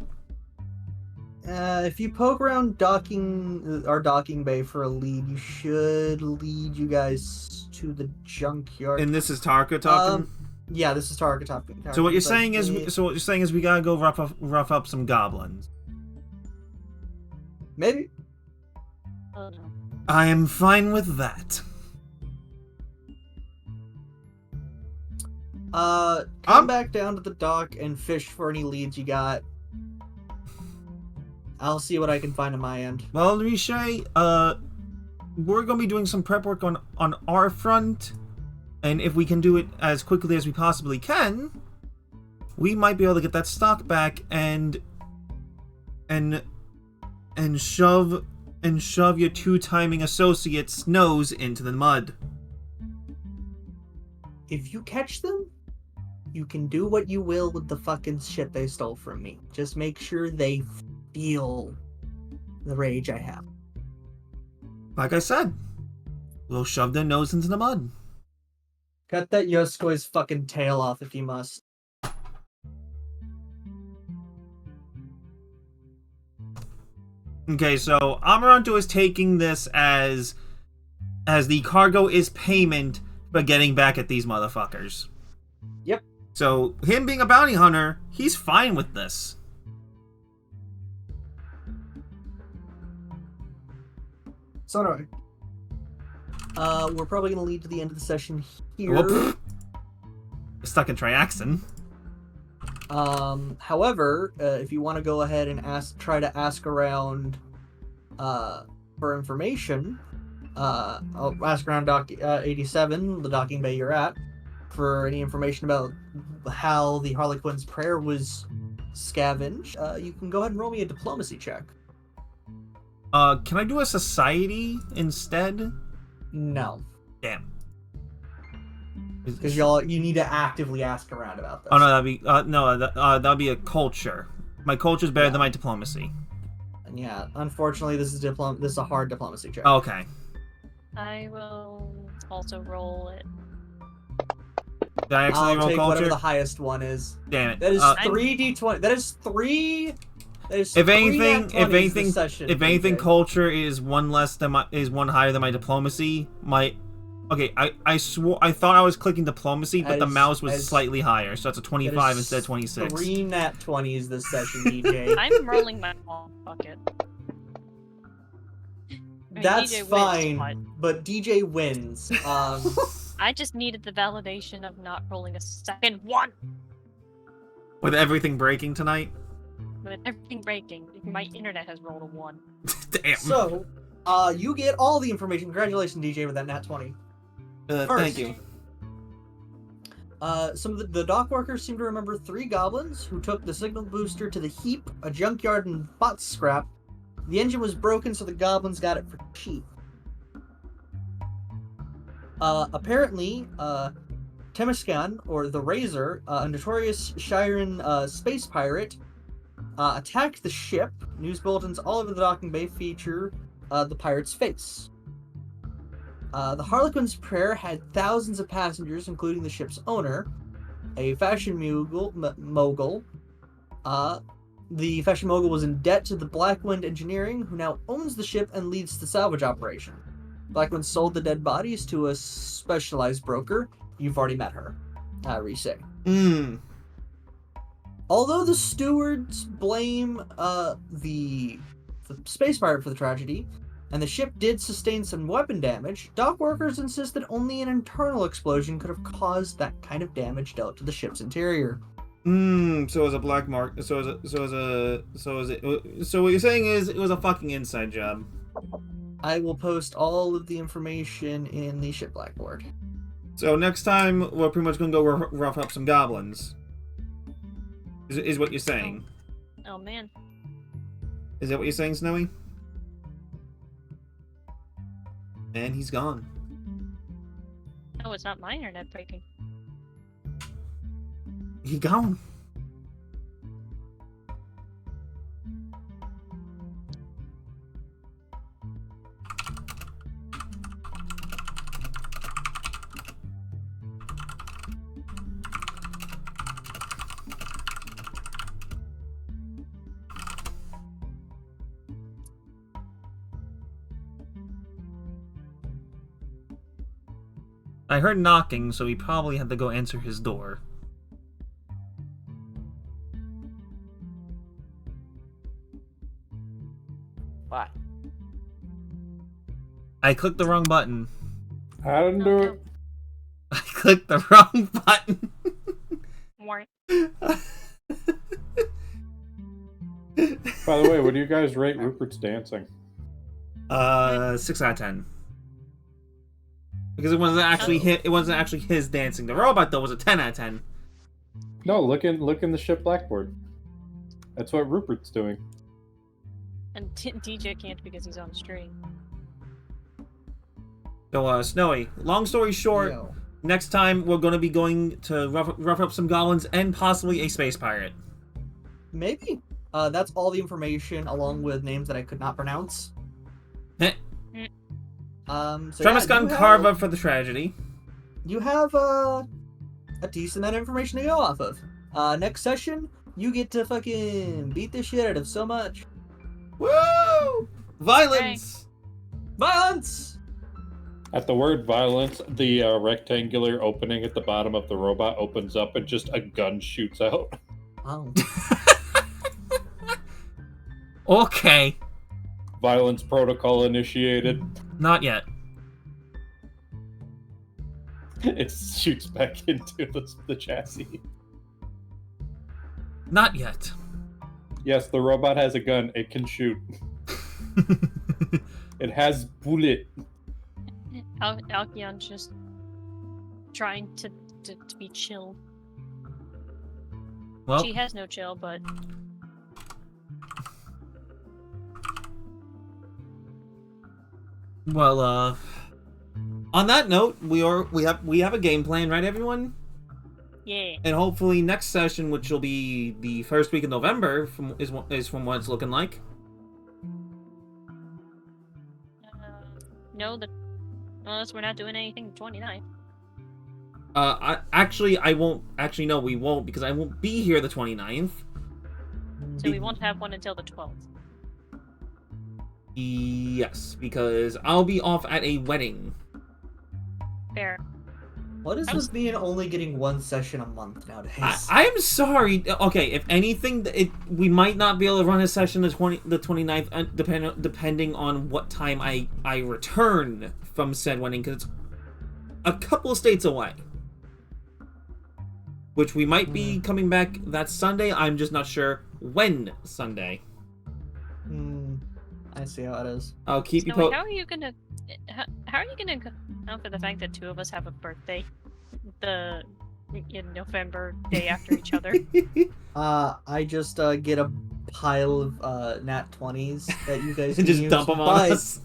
If you poke around our docking bay for a lead, you should lead you guys to the junkyard. And this is Tarka talking. Yeah, this is target top. So what you're saying is, we gotta go rough up some goblins. Maybe. Oh no. I am fine with that. Come back down to the dock and fish for any leads you got. I'll see what I can find on my end. Well, Riche, we're gonna be doing some prep work on our front, and if we can do it as quickly as we possibly can, we might be able to get that stock back and shove your two-timing associate's nose into the mud. If you catch them, you can do what you will with the fucking shit they stole from me. Just make sure they feel the rage I have. Like I said, we'll shove their nose into the mud. Cut that Yoskoi's fucking tail off if you must. Okay, so Amaranto is taking this as the cargo is payment for getting back at these motherfuckers. Yep. So, him being a bounty hunter, he's fine with this. So anyway, we're probably gonna lead to the end of the session here. Whoop. Stuck in Triaxon. However, if you want to go ahead and try to ask around for information, I'll ask around Dock 87, the docking bay you're at, for any information about how the Harlequin's prayer was scavenged. You can go ahead and roll me a diplomacy check. Can I do a society instead? No, Damn. because you need to actively ask around about this. Oh no, that'd be a culture. My culture's better than my diplomacy. And yeah, unfortunately, this is a hard diplomacy check. Okay. I will also roll it. Did I actually I'll roll take culture? whatever the highest one is. Damn it. That is Uh, 3d20. That is 3. That is If 3 anything, nat 20s this session, DJ. culture is one higher than my diplomacy. I thought I was clicking diplomacy, but the mouse was slightly higher, so that's a 25 instead of 26. 3 nat 20s this session, DJ. I'm rolling my own bucket. I mean, That's DJ wins, fine, but DJ wins. I just needed the validation of not rolling a second one. With everything breaking tonight. With everything breaking, my internet has rolled a 1. Damn. So, you get all the information. Congratulations, DJ, with that nat 20. Thank you. Some of the dock workers seem to remember 3 goblins who took the signal booster to the heap, a junkyard, and bot scrap. The engine was broken, so the goblins got it for cheap. Apparently, Temescan, or the Razor, a notorious Shiren space pirate, attacked the ship. News bulletins all over the docking bay feature the pirate's face. The Harlequin's prayer had thousands of passengers, including the ship's owner, a fashion mogul. The fashion mogul was in debt to the Blackwind Engineering, who now owns the ship and leads the salvage operation. Blackwind sold the dead bodies to a specialized broker. You've already met her, Riche. Although the stewards blame the space pirate for the tragedy, and the ship did sustain some weapon damage, dock workers insist that only an internal explosion could have caused that kind of damage dealt to the ship's interior. So as a black mark, so what you're saying is it was a fucking inside job. I will post all of the information in the ship blackboard. So next time we're pretty much gonna go rough up some goblins. Is what you're saying? Oh man. Is that what you're saying, Snowy? And he's gone. No, it's not my internet breaking. He gone. I heard knocking, so he probably had to go answer his door. What? I clicked the wrong button. I didn't do it. I clicked the wrong button. Warrant. By the way, what do you guys rate Rupert's dancing? 6 out of 10. Because it wasn't actually it wasn't actually his dancing. The robot though was a 10 out of 10. No, look in the ship blackboard. That's what Rupert's doing. And DJ can't because he's on stream. So, Snowy, long story short, Yo. next time we're going to be going to rough up some goblins and possibly a space pirate. Maybe. That's all the information, along with names that I could not pronounce. Heh. So Tremascon yeah, Carva for the tragedy. you have a decent amount of information to go off of. Next session, you get to fucking beat the shit out of so much Woo! Violence! violence. At the word violence, the rectangular opening at the bottom of the robot opens up and just a gun shoots out. Oh. Okay. Violence protocol initiated. Not yet. It shoots back into the chassis. Not yet. Yes, the robot has a gun. It can shoot. It has bullet. Alkion's just trying to be chill. Well, She has no chill, but on that note, we have a game plan, right, everyone? yeah. And hopefully next session, which will be the first week of November, is from what it's looking like. No, unless we're not doing anything the 29th. I won't. Actually, no, we won't, because I won't be here the 29th. So we won't have one until the 12th. Yes, because I'll be off at a wedding. Fair. What is with being only getting one session a month nowadays? I am sorry. Okay, if anything, we might not be able to run a session the 29th, depending on what time I return from said wedding, because it's a couple of states away. Which we might be coming back that Sunday. I'm just not sure when Sunday. I see how it is. I'll keep you Snowy, posted. how are you gonna account for the fact that two of us have a birthday in November, day after each other? I just get a pile of nat 20s that you guys can Just use, dump them on but, us.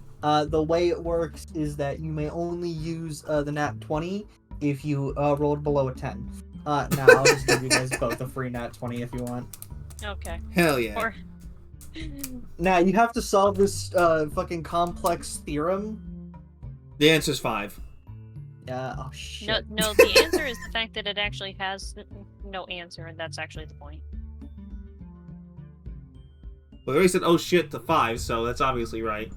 The way it works is that you may only use the nat 20 if you rolled below a 10. Now I'll just give you guys both a free nat 20 if you want. Okay. Hell yeah. Or Now you have to solve this fucking complex theorem. The answer's 5. Yeah. Oh shit. no, the answer is the fact that it actually has no answer, and that's actually the point. Well, we already said oh shit to 5, so that's obviously right.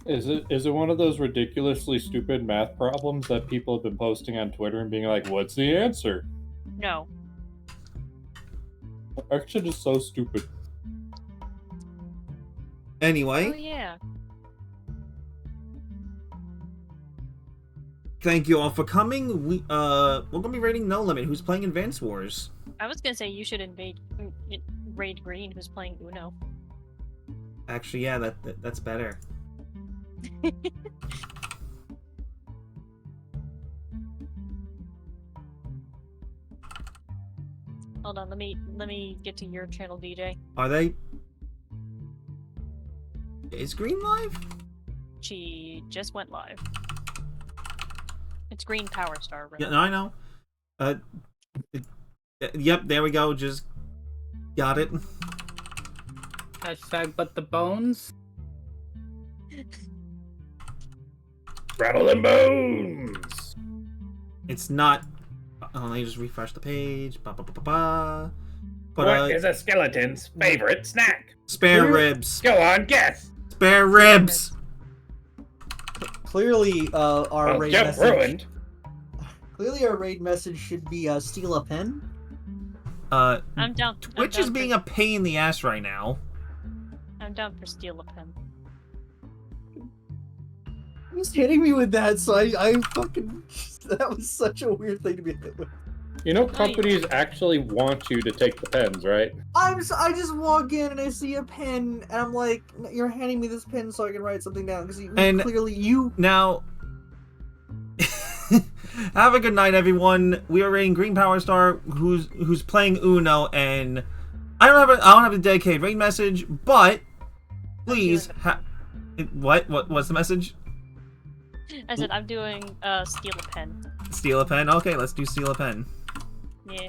Is it one of those ridiculously stupid math problems that people have been posting on Twitter and being like, "What's the answer?" No. Actually, just so stupid. Anyway, Oh yeah. thank you all for coming. We're gonna be rating No Limit, who's playing Advance Wars. I was gonna say you should raid Green, who's playing Uno. Actually, yeah, that's better. Hold on, let me get to your channel, DJ. Are they? Is Green live? She just went live. It's Green Power Star, right? Yeah, no, I know. Yep, there we go. Just got it. Hashtag but the bones. Rattle them bones. It's not. Oh, let me just refresh the page. Ba, ba, ba, ba, ba. But What is a skeleton's favorite snack? spare ribs. Go on, guess. Spare ribs. Clearly, our Well, raid Joe message. ruined. Clearly, our raid message should be steal a pen. I'm down. Twitch is being a pain in the ass right now. I'm down for steal a pen. He was hitting me with that, so I fucking. That was such a weird thing to be hit with. You know, companies actually want you to take the pens, right? I just walk in and I see a pen, and I'm like, "You're handing me this pen so I can write something down," because clearly you. Now, have a good night, everyone. We are raiding Green Power Star, who's playing Uno, and I don't have a dedicated raid message, but please, what's the message? I said I'm doing steal a pen. Steal a pen. Okay, let's do steal a pen. Yeah.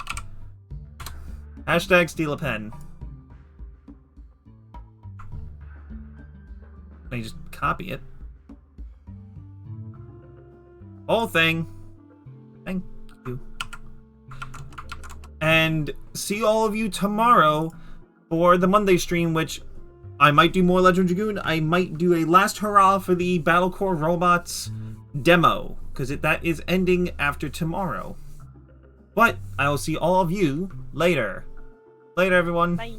Hashtag steal a pen. Let me just copy it. Whole thing. Thank you. And see all of you tomorrow for the Monday stream, which I might do more Legend Dragoon. I might do a last hurrah for the Battle Core Robots demo, because that is ending after tomorrow. But I will see all of you later. Later, everyone. Bye.